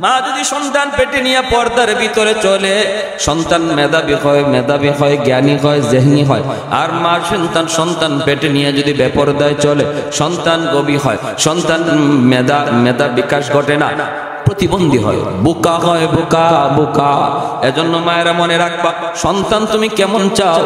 মা যদি সন্তান পেটে নিয়ে পর্দার ভিতরে চলে, সন্তান মেধাবী হয়, জ্ঞানী হয়, জেহনি হয়। আর মা সন্তান পেটে নিয়ে যদি বেপরদায় চলে, সন্তান গবী হয়, সন্তান মেধা বিকাশ ঘটে না, প্রতিবন্ধী হয়, বোকা হয়, বোকা। এজন্য মায়েরা মনে রাখবা, সন্তান তুমি কেমন চাও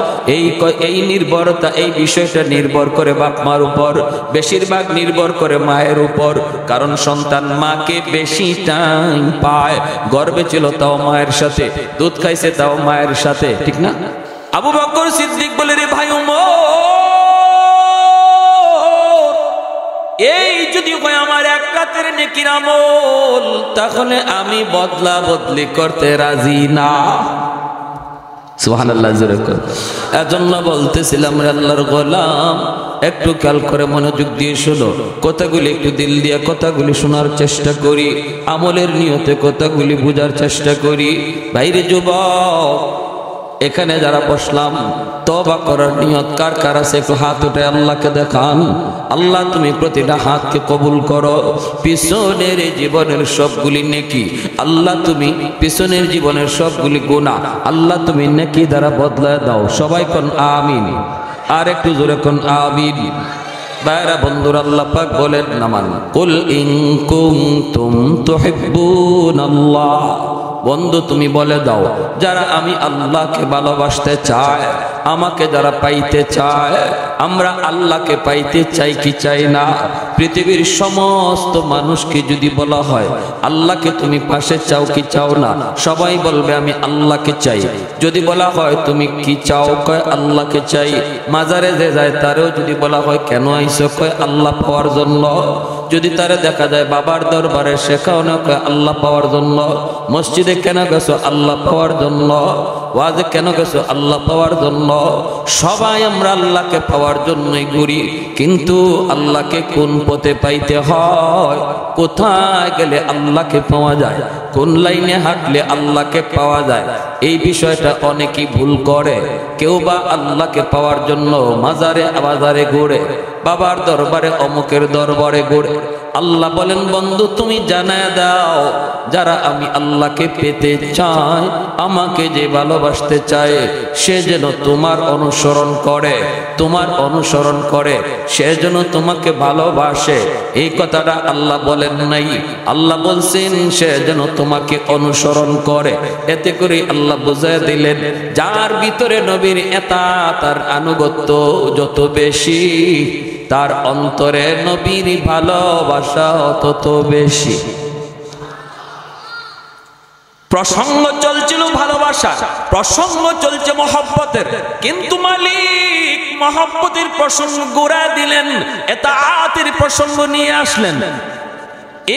এই নির্ভরতা, এই বিষয়টা নির্ভর করে বাপ মার উপর, বেশিরভাগ নির্ভর করে মায়ের উপর। কারণ সন্তান মাকে বেশি টাইম পায়, গর্ভে ছিল তাও মায়ের সাথে, দুধ খাইছে তাও মায়ের সাথে, ঠিক না? আবু বকর সিদ্দিক বলে, রে ভাই এই যদি হয় আমার এক রাতের নেকির আমল, তাহলে আমি বদলা বদলি করতে রাজি না। সুবহানাল্লাহ। এজন্য বলতেছিলাম, আল্লাহর গোলাম, একটু খেয়াল করে মনোযোগ দিয়ে শোনো, কথাগুলি একটু দিল দিয়ে কথাগুলি শোনার চেষ্টা করি, আমলের নিয়তে কথাগুলি বোঝার চেষ্টা করি। ভাইরে যুবক, এখানে যারা বসলাম, তওবা করার নিয়ত কার কার আছে একটু হাত উঠে আল্লাহকে দেখান। আল্লাহ তুমি প্রতিটা হাতকে কবুল করো। পিছনের জীবনের সবগুলি নেকি আল্লাহ তুমি, পিছনের জীবনের সবগুলি গুনাহ আল্লাহ তুমি নেকি দ্বারা বদলায় দাও। সবাই কোন আমিন, আর একটু জোরে কোন আমিন। বাইরা বন্ধুরা, আল্লাহ পাক বলেন নামান, কুল ইন কুনতুম তুহিব্বুনাল্লাহ, বন্ধু তুমি বলে দাও, যারা আমি আল্লাহকে ভালোবাসতে চায়, আমাকে যারা পাইতে চায়, আমরা আল্লাহকে পাইতে চাই কি চাই না? পৃথিবীর সমস্ত মানুষকে যদি বলা হয় আল্লাহকে তুমি পাশে চাও কি চাও না, সবাই বলবে আমি আল্লাহকে চাই। যদি বলা হয় তুমি কি চাও, কয় আল্লাহকে চাই। মাজারে যে যায় তারেও যদি বলা হয় কেন আইছো, কয় আল্লাহ পাওয়ার জন্য। যদি তারে দেখা যায় বাবার দরবারে, সেখাও না, কয় আল্লাহ পাওয়ার জন্য। মসজিদে কেন গেছো, আল্লাহ পাওয়ার জন্য। ওয়াজে কেন গেছো, আল্লাহ পাওয়ার জন্য। সবাই আমরা আল্লাহকে পাওয়ার জন্যই ঘুরি, কিন্তু আল্লাহকে কোন পথে পাইতে হয়, কোথায় গেলে আল্লাহকে পাওয়া যায়, কোন লাইনে হাঁটলে আল্লাহকে পাওয়া যায়, এই বিষয়টা অনেকেই ভুল করে। কেউ বা আল্লাহকে পাওয়ার জন্য মাজারে বাজারে ঘুরে, বাবার দরবারে অমুকের দরবারে ঘুরে। আল্লাহ বলেন, বন্ধু তুমি জানায় দাও, যারা আমি আল্লাহকে পেতে চাই, আমাকে যে ভালোবাসতে চায়, সে যেন তোমার অনুসরণ করে, তোমার অনুসরণ করে, সে যেন তোমাকে ভালোবাসে। এই কথাটা আল্লাহ বলেন নাই, আল্লাহ বলছেন সে যেন তোমাকে অনুসরণ করে। এতে করে আল্লাহ বুঝায় দিলেন, যার ভিতরে নবীর এতাত আর আনুগত্য যত বেশি, তার অন্তরে নবীর ভালোবাসা তত বেশি। প্রসঙ্গ চলছিল ভালোবাসা, প্রসঙ্গ চলছে মহব্বতের, কিন্তু মালিক মহব্বতের প্রসঙ্গ গোড়া দিলেন, এতাআতের প্রসঙ্গ নিয়ে আসলেন।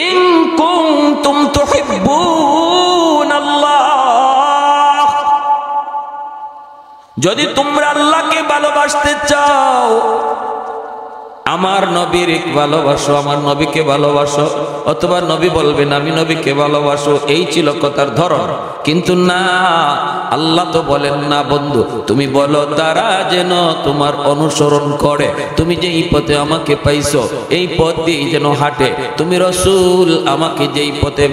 ইন কুনতুম তুহিব্বুনাল্লাহ, যদি তোমরা আল্লাহকে ভালোবাসতে চাও, আমার নবীর ভালোবাসো, আমার নবীকে ভালোবাসো। অথবা নবী বলবেন আমি নবীকে ভালোবাসো, এই ছিল কথার ধরন। কিন্তু না, আল্লাহ তো বলেন না, বন্ধু তুমি বলো তারা যেন তোমার অনুসরণ করে। তুমি যেই পথে আমাকে পাইছো, এই পথ দিয়ে যেন হাঁটে। তুমি রসুল আমাকে যেই পথে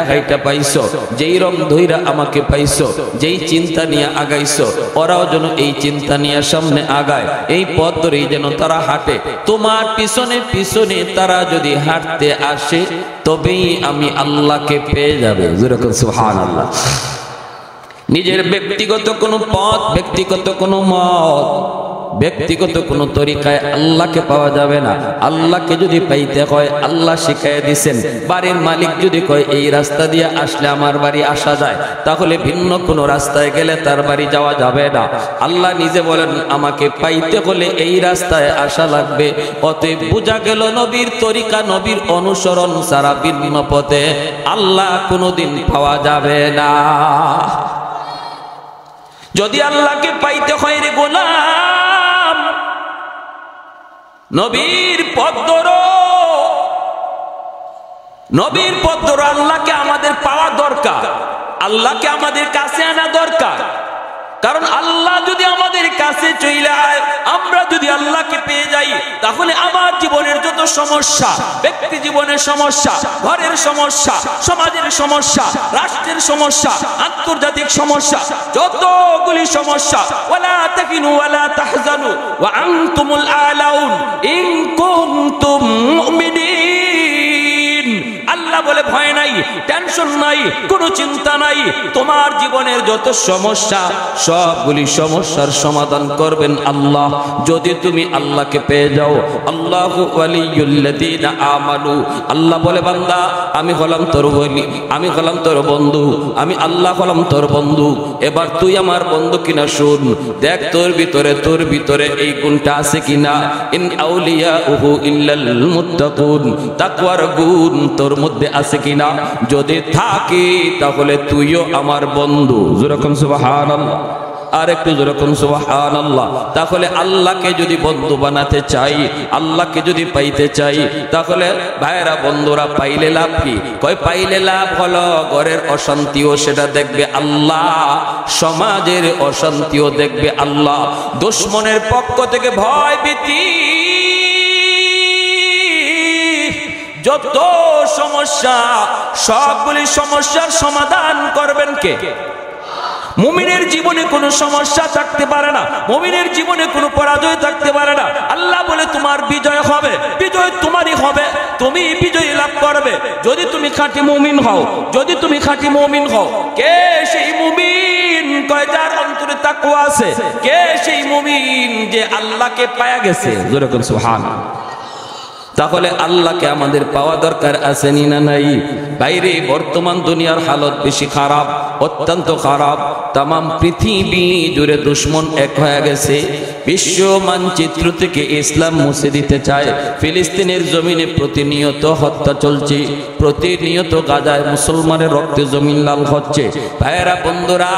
হাইটা পাইছো, যেই রং ধইরা আমাকে পাইছো, যেই চিন্তা নিয়ে আগাইছো, ওরাও যেন এই চিন্তা নিয়ে সামনে আগায়। এই পথ ধরেই যেন তারা হাঁটে। তোমার পিছনে পিছনে তারা যদি হাঁটতে আসে, তবেই আমি আল্লাহকে পেয়ে যাবে। সুবহানাল্লাহ। নিজের ব্যক্তিগত কোনো পথ, ব্যক্তিগত কোনো মত, ব্যক্তিগত কোনো তরিকায় আল্লাহকে পাওয়া যাবে না। আল্লাহকে যদি পাইতে হয়, আল্লাহ শিখাইয়া দিয়েছেন। বাড়ির মালিক যদি কয় এই রাস্তা দিয়ে আসলে আমার বাড়ি আসা যায়, তাহলে ভিন্ন কোনো রাস্তায় গেলে তার বাড়ি যাওয়া যাবে না। আল্লাহ নিজে বলেন আমাকে পাইতে হলে এই রাস্তায় আসা লাগবে। অতএব বোঝা গেল নবীর তরিকা, নবীর অনুসরণ ছাড়া ভিন্ন পথে আল্লাহ কোনোদিন পাওয়া যাবে না। যদি আল্লাহকে পাইতে হয় রে গোলাম, নবীর পথ ধরো, নবীর পথ ধরো। আল্লাহকে আমাদের পাওয়া দরকার, আল্লাহকে আমাদের কাছে আনা দরকার। কারণ আল্লাহ যদি আমাদের কাছে চলে আয়, আমরা যদি আল্লাহকে পেয়ে যাই, তাহলে আমার জীবনের যত সমস্যা, ব্যক্তি জীবনের সমস্যা, ঘরের সমস্যা, সমাজের সমস্যা, রাষ্ট্রের সমস্যা, আন্তর্জাতিক সমস্যা, যতগুলি সমস্যা, ওয়ালা তাকিনু ওয়ালা তাহজানু ওয়া আনতুমুল আলাউন ইন কুনতুম মুমিনিন। আল্লাহ বলে ভয় নাই, টেনশন নাই, কোনো চিন্তা নাই। তোমার জীবনের যত সমস্যা, সবগুলি সমস্যার সমাধান করবেন আল্লাহ, যদি তুমি আল্লাহকে পেয়ে যাও। আল্লাহু ওয়ালিয়ুল্লাযীনা আমানু। আল্লাহ বলে বান্দা আমি হলাম তোর ওলি, আমি হলাম তোর বন্ধু, আমি আল্লাহ হলাম তোর বন্ধু। এবার তুই আমার বন্ধু কিনা শুন, দেখ তোর ভিতরে এই গুণটা আছে কিনা। ইন আউলিয়াউহু ইল্লাল মুত্তাকুন। তাকওয়ার গুণ তোর মধ্যে আছে কিনা, যদি থাকে তাহলে তুইও আমার বন্ধু। যেরকম সুবহানাল্লাহ, আর একটু যেরকম সুবহানাল্লাহ। তাহলে আল্লাহকে যদি বন্ধু বানাতে চাই, আল্লাহকে যদি পাইতে চাই, তাহলে ভাইরা বন্ধুরা পাইলে লাভ কি? কয় পাইলে লাভ হলো ঘরের অশান্তিও সেটা দেখবে আল্লাহ, সমাজের অশান্তিও দেখবে আল্লাহ, দুশমনের পক্ষ থেকে ভয় ভীতি, যত সমস্যা, সবগুলি সমস্যার সমাধান করবেন কে? মুমিনের জীবনে কোনো সমস্যা থাকতে পারে না, মুমিনের জীবনে কোনো পরাজয় থাকতে পারে না। আল্লাহ বলে তোমার বিজয় হবে, বিজয় তোমারই হবে, তুমি বিজয় লাভ করবে যদি তুমি খাঁটি মুমিন হও, যদি তুমি খাঁটি মুমিন হও। কে সেই মুমিন? কয় যার অন্তরে তাকওয়া আছে। কে সেই মুমিন? যে আল্লাহকে পায়া গেছে। যেরকম সুবহানাল্লাহ। তাহলে আল্লাহকে আমাদের পাওয়া দরকার আছে না নাই? বাইরে বর্তমান দুনিয়ার হালত বেশি খারাপ, অত্যন্ত খারাপ। তামাম পৃথিবী জুড়ে দুশ্মন এক হয়ে গেছে। বিশ্ব মানচিত্র থেকে ইসলাম মুছে দিতে চায়। ফিলিস্তিনের জমিনে প্রতিনিয়ত হত্যা চলছে, প্রতিনিয়ত গাজায় মুসলমানের রক্তে জমিন লাল হচ্ছে। ভাইয়েরা বন্ধুরা,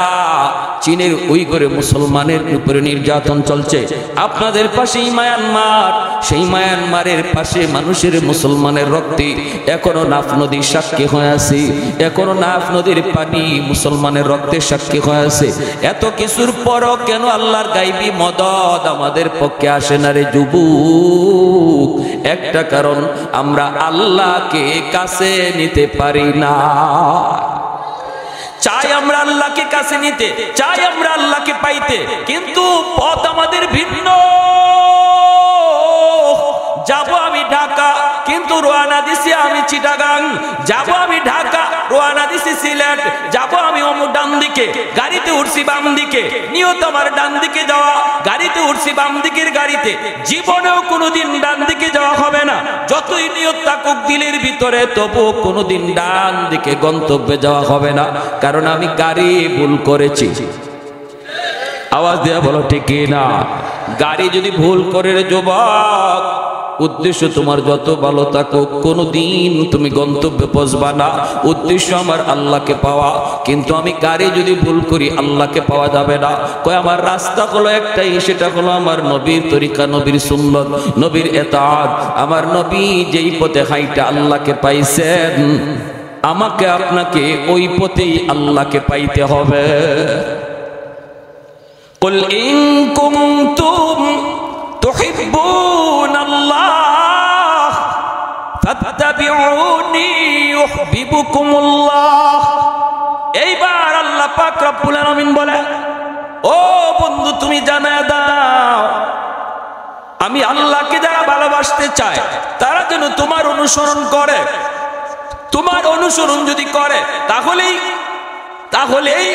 চীনের উইঘুরে মুসলমানের উপরে নির্যাতন চলছে। আপনাদের পাশেই মায়ানমার, সেই মায়ানমারের পাশে মানুষের মুসলমানের রক্তে এখনো নাফ নদী সাক্ষী হয়ে আছে, এখনো নাফ নদীর পানি মুসলমানের রক্তে সাক্ষী হয়ে আছে। এত কিছুর পরও কেন আল্লাহর গায়বী মদদ আমাদের পক্ষে আসে না রে যুবক? একটা কারণ, আমরা আল্লাহকে কাছে নিতে পারি না। চাই আমরা আল্লাহকে কাছে নিতে, চাই আমরা আল্লাহকে পাইতে, কিন্তু পথ আমাদের ভিন্ন। যাবো আমি ঢাকা, কিন্তু রওনা দিছি আমি চিটাগাং। যাবো আমি ঢাকা, রওনা দিছি সিলেট। যাবো আমি অমুক ডান দিকে, গাড়িতে উঠছি বাম দিকে, নিয়ত আমার ডান দিকে যাওয়া, গাড়িতে উঠছি বাম দিকের গাড়িতে। জীবনেও কোনোদিন ডান দিকে যাওয়া হবে না, যতই নিয়ত থাকুক দিলের ভিতরে, তবু কোনোদিন ডান দিকে গন্তব্যে যাওয়া হবে না, কারণ আমি গাড়ি ভুল করেছি। আওয়াজ দেয়া বলো ঠিক না? গাড়ি যদি ভুল করে রে যুবক, উদ্দেশ্য তোমার যত ভালো থাকুক, কোনোদিন তুমি গন্তব্যে পৌঁছবা না। উদ্দেশ্য আমার আল্লাহকে পাওয়া, কিন্তু আমি গাড়ি যদি ভুল করি আল্লাহকে পাওয়া যাবে না। কয় আমার রাস্তা হলো একটাই, সেটা হলো আমার নবীর তরিকা, নবীর সুন্নত, নবীর ইতাআত। আমার নবী যেই পথে হাইটা আল্লাহকে পাইছেন, আমাকে আপনাকে ওই পথেই আল্লাহকে পাইতে হবে। কুল ইন কুনতুম তুহিব্বুন আল্লাহ ফাত্তাবিউনি ইউহিব্বুকুমুল্লাহ। এইবার আল্লাহ পাক রব্বুল আলামিন বলে, ও বন্ধু তুমি জানা দাও, আমি আল্লাহকে যারা ভালোবাসতে চায় তারা যেন তোমার অনুসরণ করে। তোমার অনুসরণ যদি করে তাহলেই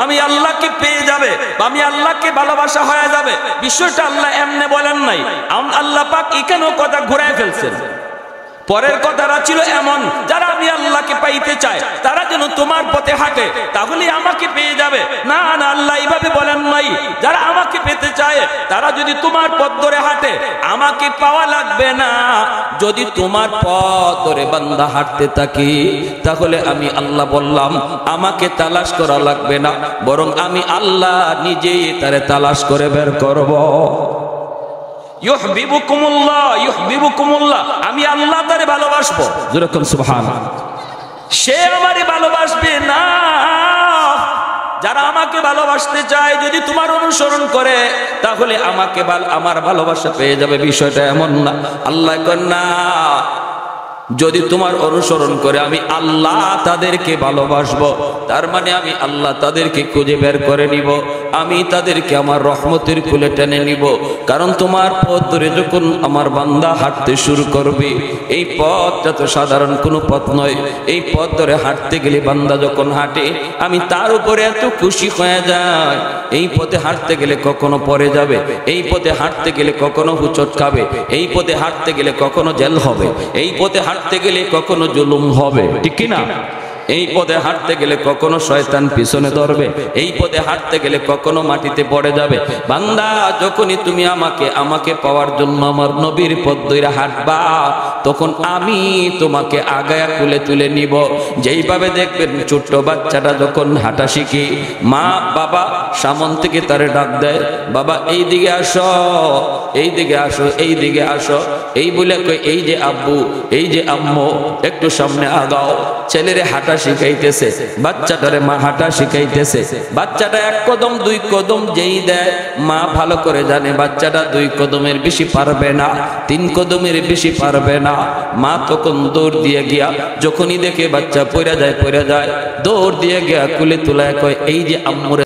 আমি আল্লাহকে পেয়ে যাবে, আমি আল্লাহকে ভালোবাসা হয়ে যাবে। বিষয়টা আল্লাহ এমনি বলেন নাই, আল্লাহ পাক এখানেও কথা ঘুরায় ফেলছেন। পরের কথাটা ছিল এমন, যারা আমি আল্লাহকে পাইতে চায় তারা যেন তোমার পথে হাঁটে, তাহলে আমাকে পেয়ে যাবে। না না, আল্লাহ এইভাবে বলেন নাই। যারা আমাকে পেতে চায় তারা যদি তোমার পথ ধরে হাঁটে, আমাকে পাওয়া লাগবে না। যদি তোমার পথ ধরে বান্দা হাঁটতে থাকি, তাহলে আমি আল্লাহ বললাম আমাকে তালাশ করা লাগবে না, বরং আমি আল্লাহ নিজেই তারে তালাশ করে বের করব। ইউহিব্বুকুমুল্লাহ ইউহিব্বুকুমুল্লাহ, আমি আল্লাহ তারে ভালোবাসবো। যেরকম সুবহানাল্লাহ, সে আমারে ভালোবাসবে না। যারা আমাকে ভালোবাসতে চায় যদি তোমার অনুসরণ করে তাহলে আমাকে আমার ভালোবাসা পেয়ে যাবে। বিষয়টা এমন না। আল্লাহ কয় না, যদি তোমার অনুসরণ করে আমি আল্লাহ তাদেরকে ভালোবাসবো, তার মানে আমি আল্লাহ তাদেরকে খুঁজে বের করে নিব, আমি তাদেরকে আমার রহমতের কুলে টেনে নিব। কারণ তোমার পথ ধরে যখন আমার বান্দা হাঁটতে শুরু করবে, এই পথটা তো সাধারণ কোনো পথ নয়। এই পথ ধরে হাঁটতে গেলে বান্দা যখন হাঁটে আমি তার উপরে এত খুশি হয়ে যাই। এই পথে হাঁটতে গেলে কখনো পড়ে যাবে, এই পথে হাঁটতে গেলে কখনো হুচট খাবে, এই পথে হাঁটতে গেলে কখনো জেল হবে, এই পথে হাঁটতে গেলে কখনো জুলুম হবে, ঠিক কি না? এই পথে হাঁটতে গেলে কখনো শয়তান পিছনে ধরবে, এই পথে হাঁটতে গেলে কখনো মাটিতে পড়ে যাবে। বান্দা, যখনই তুমি আমাকে পাওয়ার জন্য আমার নবীর পথ ধরে হাঁটবা, তখন আমি তোমাকে আগায়া কুলে তুলে নিব। যেইভাবে দেখবেন ছোট্ট বাচ্চাটা যখন হাঁটা শিখি, মা বাবা সামন থেকে তারে ডাক দেয়, বাবা এই দিকে আসো, এই দিকে আসো, এই দিকে আসো, এই বলে কই এই যে আব্বু, এই যে আম্মু, একটু সামনে আগাও। ছেলেরে হাঁটা শিখাইতেছে, বাচ্চাটারে মা হাঁটা শিখাইতেছে। বাচ্চাটা এক কদম দুই কদম যেই দেয়, মা ভালো করে জানে বাচ্চাটা 2 কদমের বেশি পারবে না, 3 কদমের বেশি পারবে না। মা তখন দৌড় দিয়ে গিয়া যখনই দেখে বাচ্চা পড়ে যায়, দৌড় দিয়ে গিয়া কুলে তুলায় কয় এই যে আম্মুরে।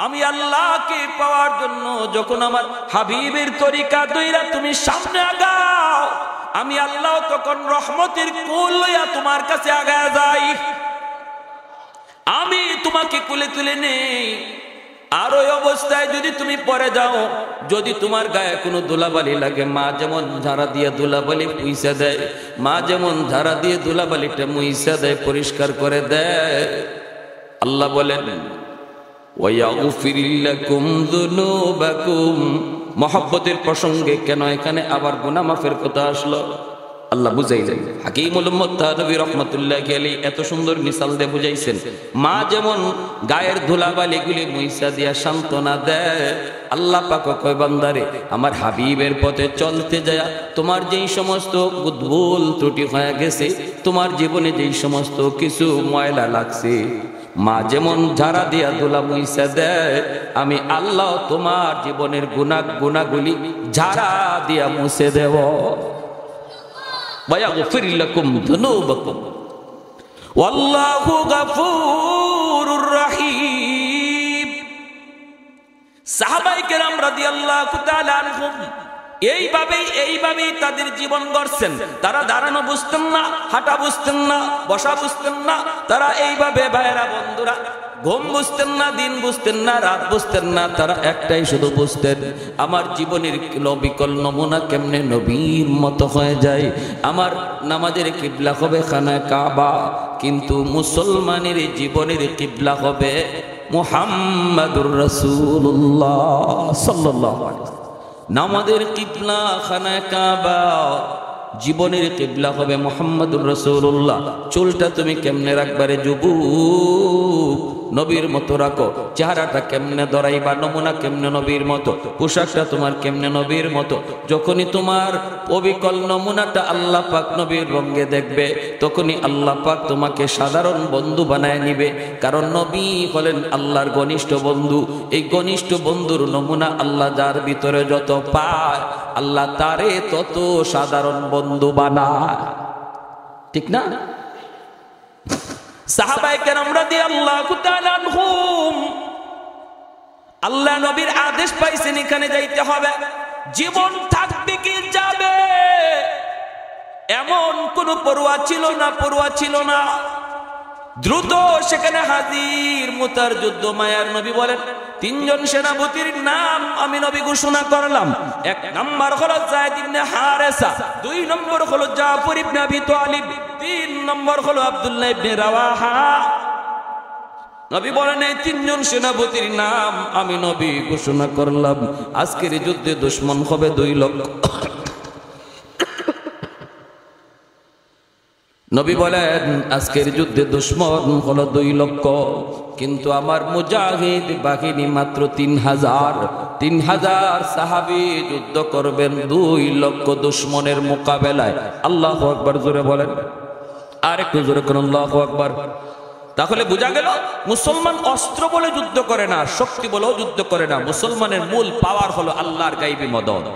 আমি আল্লাহকে পাওয়ার জন্য যখন আমার হাবিবের তরিকা দইরা তুমি সামনে আগাও, আমি আল্লাহ তখন রহমতের কুল লইয়া তোমার কাছে আগায় যাই, আমি তোমাকে কুলে তুলে নেই। আর ওই অবস্থায় যদি তুমি পরে যাও, যদি তোমার গায়ে কোনো ধুলাবালি লাগে, মা যেমন ঝাড়া দিয়ে ধুলাবালি মুইসা দেয়, মা যেমন ঝাড়া দিয়ে ধুলাবালিটা মুইসা দেয়, পরিষ্কার করে দেয়, আল্লাহ বলেন ওয়ায়াগফির লাকুম যুনুবাকুম। মহব্বতের প্রসঙ্গে কেন এখানে আবার গুনাহ মাফের কথা আসলো আল্লাহ বুঝাইলেন। হাকিমুল উম্মত নবী রাহমাতুল্লাহি আলাইহি এত সুন্দর মিসাল দিয়ে বুঝাইছেন। মা যেমন গায়ের ধুলাবালিগুলি মুইসা দিয়া সান্ত্বনা দেয়, আল্লাহ পাক কয় বান্দারে আমার হাবিবের পথে চলতে যায় তোমার যেই সমস্ত ভুল ত্রুটি হয়ে গেছে, তোমার জীবনে যেই সমস্ত কিছু ময়লা লাগছে, মা যেমন ঝাড়া দিয়া ধুলা মুইসা দেয়, আমি আল্লাহ তোমার জীবনের গুনাহগুলি ঝাড়া দিয়া মুছে দেব। ওয়ায়াগফির লাকুম যুনুবাকুম ওয়াল্লাহু গফুরুর রহিম। সাহাবায়ে কেরাম রাদিয়াল্লাহু তাআলা আনহুম এইভাবেই তাদের জীবন গড়ছেন। তারা দাঁড়ানো বুঝতেন না, হাঁটা বুঝতেন না, বসা বুঝতেন না। তারা এইভাবে ভাইরা বন্ধুরা ঘুম বুঝতেন না, দিন বুঝতেন না, রাত বুঝতেন না। তারা একটাই শুধু বুঝতেন, আমার জীবনের বিকল নমুনা কেমনে নবীর মতো হয়ে যায়। আমার নামাজের কিবলা হবে খানায়ে কাবা, কিন্তু মুসলমানের জীবনের কিবলা হবে মুহাম্মাদুর রাসূলুল্লাহ সাল্লাল্লাহু আলাইহি ওয়াসাল্লাম। নামাজের কিবলা খানায়ে কাবা, জীবনের কিবলা হবে মুহাম্মাদুর রাসূলুল্লাহ। চুলটা তুমি কেমনে রাখবারে যুবক, নবীর মতো রাখো। চেহারাটা কেমনে ধরাইবা, নমুনা কেমনে নবীর মতো, পোশাকটা তোমার কেমনে নবীর মতো। যখনই তোমার অবিকল নমুনাটা আল্লাহ পাক নবীর রঙে দেখবে, তখনই আল্লাহ পাক তোমাকে সাধারণ বন্ধু বানায় নিবে। কারণ নবী হলেন আল্লাহর ঘনিষ্ঠ বন্ধু। এই ঘনিষ্ঠ বন্ধুর নমুনা আল্লাহ যার ভিতরে যত পায়, আল্লাহ তারে তত সাধারণ বন্ধু বানায়, ঠিক না? সাহাবায়ে কেরাম রাদিয়াল্লাহু তাআলা আনহুম আল্লাহ নবীর আদেশ পাইছেন এখানে যাইতে হবে, জীবন থাকবে কি যাবে এমন কোন পরোয়া ছিল না। দ্রুত সেখানে হাজির। মুতার যুদ্ধ মায়ার নবী বলেন 3 জন সেনাপতির নাম আমি নবী ঘোষণা করলাম। 1 নম্বর হলো যায়েদ ইবনে হারেসা, 2 নম্বর হলো জাফর ইবনে আবি তালিব, 3 নম্বর হলো আব্দুল্লাহ ইবনে রাওয়াহা। নবী বলেন এই 3 জন সেনাপতির নাম আমি নবী ঘোষণা করলাম। আজকের যুদ্ধে দুশমন হবে 2 লক্ষ। নবী বলেন আজকের যুদ্ধে দুশমন হলো 2 লক্ষ, কিন্তু আমার মুজাহিদ বাহিনী মাত্র 3000। 3000 সাহাবী যুদ্ধ করবেন 2 লক্ষ দুশমনের মোকাবেলায়। আল্লাহু আকবার জোরে বলেন, আর একটু জোরে করুন আল্লাহু আকবার। তাহলে বোঝা গেল মুসলমান অস্ত্র বলে যুদ্ধ করে না, শক্তি বলেও যুদ্ধ করে না। মুসলমানের মূল পাওয়ার হলো আল্লাহর গায়বী মদদ।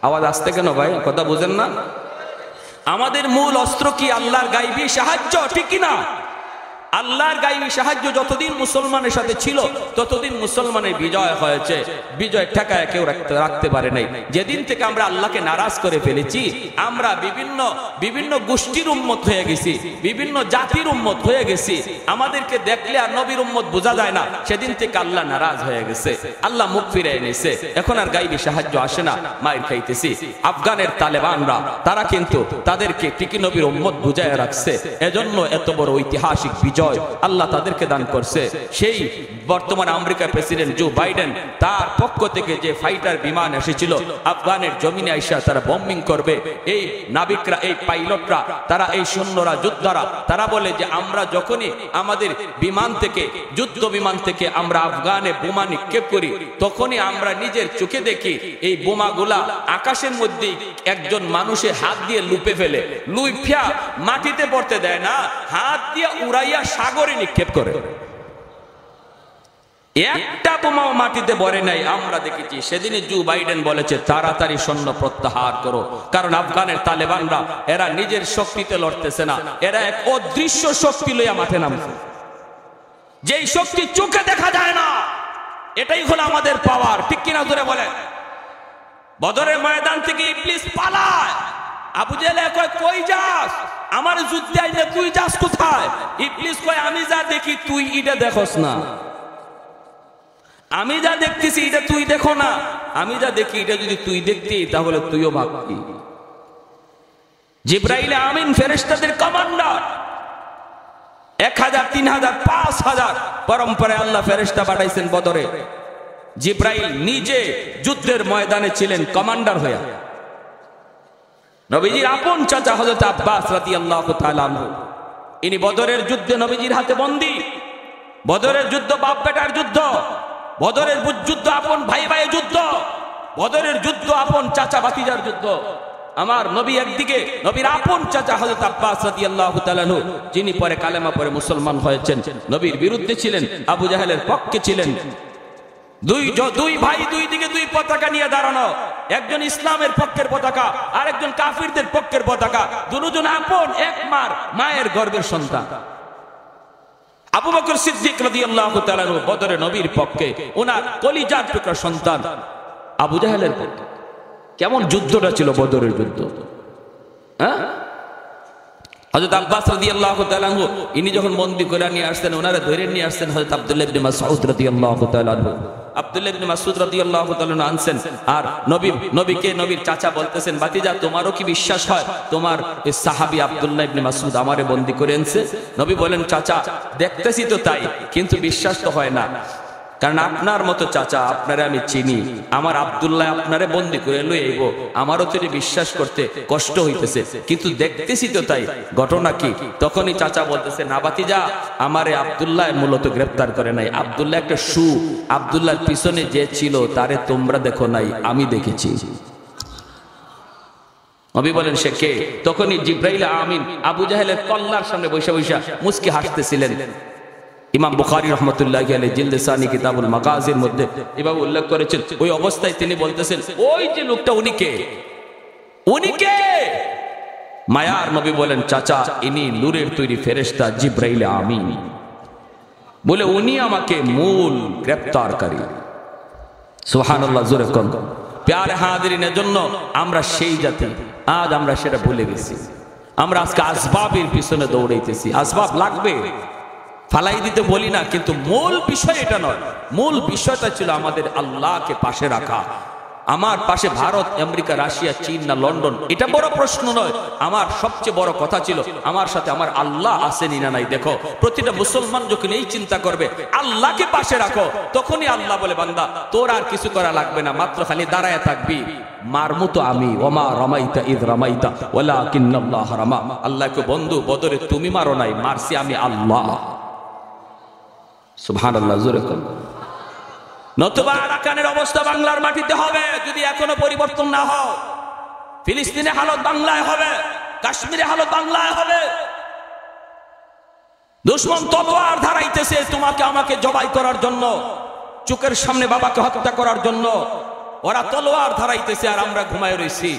আওয়াজ আসতে কেন ভাই, কথা বুঝেন না? আমাদের মূল অস্ত্র কি? আল্লাহর গায়বী সাহায্য, ঠিক কি না? আল্লাহর গায়বী সাহায্য যতদিন মুসলমানের সাথে ছিল ততদিন মুসলমানের বিজয় হয়েছে। বিজয় ঠেকায় কেউ রাখতে পারে নাই। যেদিন থেকে আমরা আল্লাহকে নারাজ করে ফেলেছি, আমরা বিভিন্ন গোষ্ঠীর উম্মত হয়ে গেছি, বিভিন্ন জাতির উম্মত হয়ে গেছি। আমাদেরকে দেখলে আর নবীর উম্মত বোঝা যায় না। সেদিন থেকে আল্লাহ নারাজ হয়ে গেছে, আল্লাহ মুখ ফিরে এনেছে। এখন আর গায়বী সাহায্য আসে না, মায়ের খাইতেছি। আফগানের তালেবানরা তারা কিন্তু তাদেরকে টিকি নবীর উম্মত বুঝায় রাখছে। এজন্য এত বড় ঐতিহাসিক বিজয় আল্লাহ তাদেরকে দান করছে। সেই বর্তমান আমেরিকার প্রেসিডেন্ট জো বাইডেন, তার পক্ষ থেকে যে ফাইটার বিমান এসেছিল আফগানের জমিনে আইসা তারা বম্বিং করবে, এই নাবিকরা, এই পাইলটরা, তারা, এই সৈন্যরা, যোদ্ধারা, তারা বলে যে আমরা যখনই আমাদের বিমান থেকে, যুদ্ধ বিমান থেকে আমরা আফগানে বোমা নিক্ষেপ করি, তখনই আমরা নিজের চোখে দেখি এই বোমাগুলা আকাশের মধ্যে একজন মানুষের হাত দিয়ে লুপে ফেলে, লুইফিয়া মাটিতে পড়তে দেয় না, হাত দিয়ে উড়াইয়া সাগরে নিক্ষেপ করে। একটা বোমাও মাটিতে পড়ে নাই আমরা দেখেছি। সেদিনে জো বাইডেন বলেছে তাড়াতাড়ি সৈন্য প্রত্যাহার করো, কারণ আফগানের তালেবানরা এরা নিজের শক্তিতে লড়তেছে না, এরা এক অদৃশ্য শক্তি লইয়া মাঠে নামছে, যেই শক্তি চোখে দেখা যায় না। এটাই হলো আমাদের পাওয়ার, ঠিক কিনা ধরে বলে? বদরের ময়দান থেকে ইবলিস পালায়, আবু জেহেল কয় কই যাস, আমার যুদ্ধে আইলে তুই যাস কোথায়? ইবলিস কয় আমি যা দেখি তুই এটা দেখোস না, আমি যা দেখতেছি এটা তুই দেখো না, আমি যা দেখি এটা যদি তুই দেখতি তাহলে তুইও ভাবতি। জিবরাইল আমিন ফেরেশতাদের কমান্ডার, 1000, 3000, 5000 পরম্পরায় আল্লাহ ফেরেশতা পাঠাইছেন বদরে। জিবরাইল নিজে যুদ্ধের ময়দানে ছিলেন কমান্ডার হয়ে। নবীজির আপন চাচা হযরত আব্বাস রাদিয়াল্লাহু তাআলা আনহু, ইনি বদরের যুদ্ধে নবীজির হাতে বন্দী। বদরের যুদ্ধ বাপ বেটার যুদ্ধ, বদরের যুদ্ধ আপন ভাই ভাইয়ের যুদ্ধ, বদরের যুদ্ধ আপন চাচা ভাতিজার যুদ্ধ। আমার নবী একদিকে, নবীর আপন চাচা হযরত আব্বাস রাদিয়াল্লাহু তাআলা আনহু, যিনি পরে কালেমা পড়ে মুসলমান হয়েছেন, নবীর বিরুদ্ধে ছিলেন, আবু জাহেলের পক্ষে ছিলেন। দুই ভাই দুই দিকে দুই পতাকা নিয়ে দাঁড়ানো, একজন ইসলামের পক্ষের পতাকা, আর একজন কাফিরদের পক্ষের পতাকা। দুজন আপন এক মায়ের গর্ভের সন্তান। আবু বকর সিদ্দিক রাদিয়াল্লাহু তাআলা আনহু বদরে নবীর পক্ষে, ওনার কলিজার টুকরা সন্তান আবু জাহেলের পক্ষে। কেমন যুদ্ধটা ছিল বদরের যুদ্ধ, হ্যাঁ? হযরত আব্বাস রাদিয়াল্লাহু তাআলা আনহু ইনি যখন বন্দী করে নিয়ে আসতেন, ওনারা ধরে নিয়ে আসতেন হযরত আব্দুল্লাহ ইবনে মাসউদ রাদিয়াল্লাহু তাআলা আনহু। আব্দুল্লাহ ইবনে মাসউদ রাদিয়াল্লাহু তাআলা আনহু আনছেন, আর নবীকে নবীর চাচা বলতেছেন, ভাতিজা তোমারও কি বিশ্বাস হয় তোমার এই সাহাবী আব্দুল্লাহ ইবনে মাসউদ আমারে বন্দী করে এনেছে? নবী বলেন, চাচা দেখতেছি তো তাই, কিন্তু বিশ্বাস তো হয় না, কারণ আপনার মতো চাচা আপনারে আমি চিনি, আমার আব্দুল্লাহ আপনারে বন্দী করে লই আইব, আমারও তো বিশ্বাস করতে কষ্ট হইতেছে, কিন্তু দেখতেছি তো তাই, ঘটনা কি? তখনই চাচা বলতেছে, না ভাতিজা, আমারে আব্দুল্লাহ মূলত গ্রেফতার করে নাই, আব্দুল্লাহ একটা আব্দুল্লাহর পিছনে যে ছিল তারে তোমরা দেখো নাই, আমি দেখেছি। নবী বলেন, সে কে? তখনই জিবরাইল আমিন আবু জাহেলের কল্লার সামনে বৈশা বৈশা মুস্কি হাসতেছিলেন। ইমাম বুখারী রাহমাতুল্লাহি আলাইহি জিলদে সানি কিতাবুল মাগাজির মধ্যে এভাবে উল্লেখ করেছেন। ওই অবস্থায় তিনি বলতেছেন, ওই যে লোকটা উনি কে? মায়ার নবী বলেন, চাচা ইনি নূরের তৈরি ফেরেশতা জিবরাইল আমিন, বলে উনি আমাকে মূল গ্রেফতারকারী। সুবহানাল্লাহ, জোরে কোন। প্যারে হাজিরিনের জন্য আমরা সেই জাতি, আজ আমরা সেটা ভুলে গেছি। আমরা আজকে আসবাবের পিছনে দৌড়াইতেছি। আসবাব লাগবে, ফালাই দিতে বলি না, কিন্তু মূল বিষয় এটা নয়। মূল বিষয়টা ছিল আমাদের আল্লাহকে পাশে রাখা। আমার পাশে ভারত, আমেরিকা, রাশিয়া, চীন না লন্ডন, এটা বড় প্রশ্ন নয়। আমার সবচেয়ে বড় কথা ছিল আমার সাথে আমার আল্লাহ আসেনি না নাই। দেখো, প্রতিটা মুসলমান যখন এই চিন্তা করবে আল্লাহকে পাশে রাখো, তখনই আল্লাহ বলে, বান্দা তোর আর কিছু করা লাগবে না, মাত্র খালি দাঁড়ায় থাকবি, মারমু তো আমি। ওমা রামাইতা ইদ রামাইতা ওয়ালাকিন্নাল্লাহ রামা। আল্লাহকে বন্ধু, বদরে তুমি মারো নাই, মারছি আমি আল্লাহ। সুবহানাল্লাহ, জোরে কোন। নতুবা আরাকানের অবস্থা বাংলার মাটিতে হবে যদি এখনো পরিবর্তন না হয়। ফিলিস্তিনে হালত বাংলায় হবে, কাশ্মীরে হালত বাংলায় হবে। দুশমন তলোয়ার ধারাইতেছে তোমাকে আমাকে জবাই করার জন্য, চোখের সামনে বাবাকে হত্যা করার জন্য ওরা তলোয়ার ধারাইতেছে, আর আমরা ঘুমায় রয়েছি।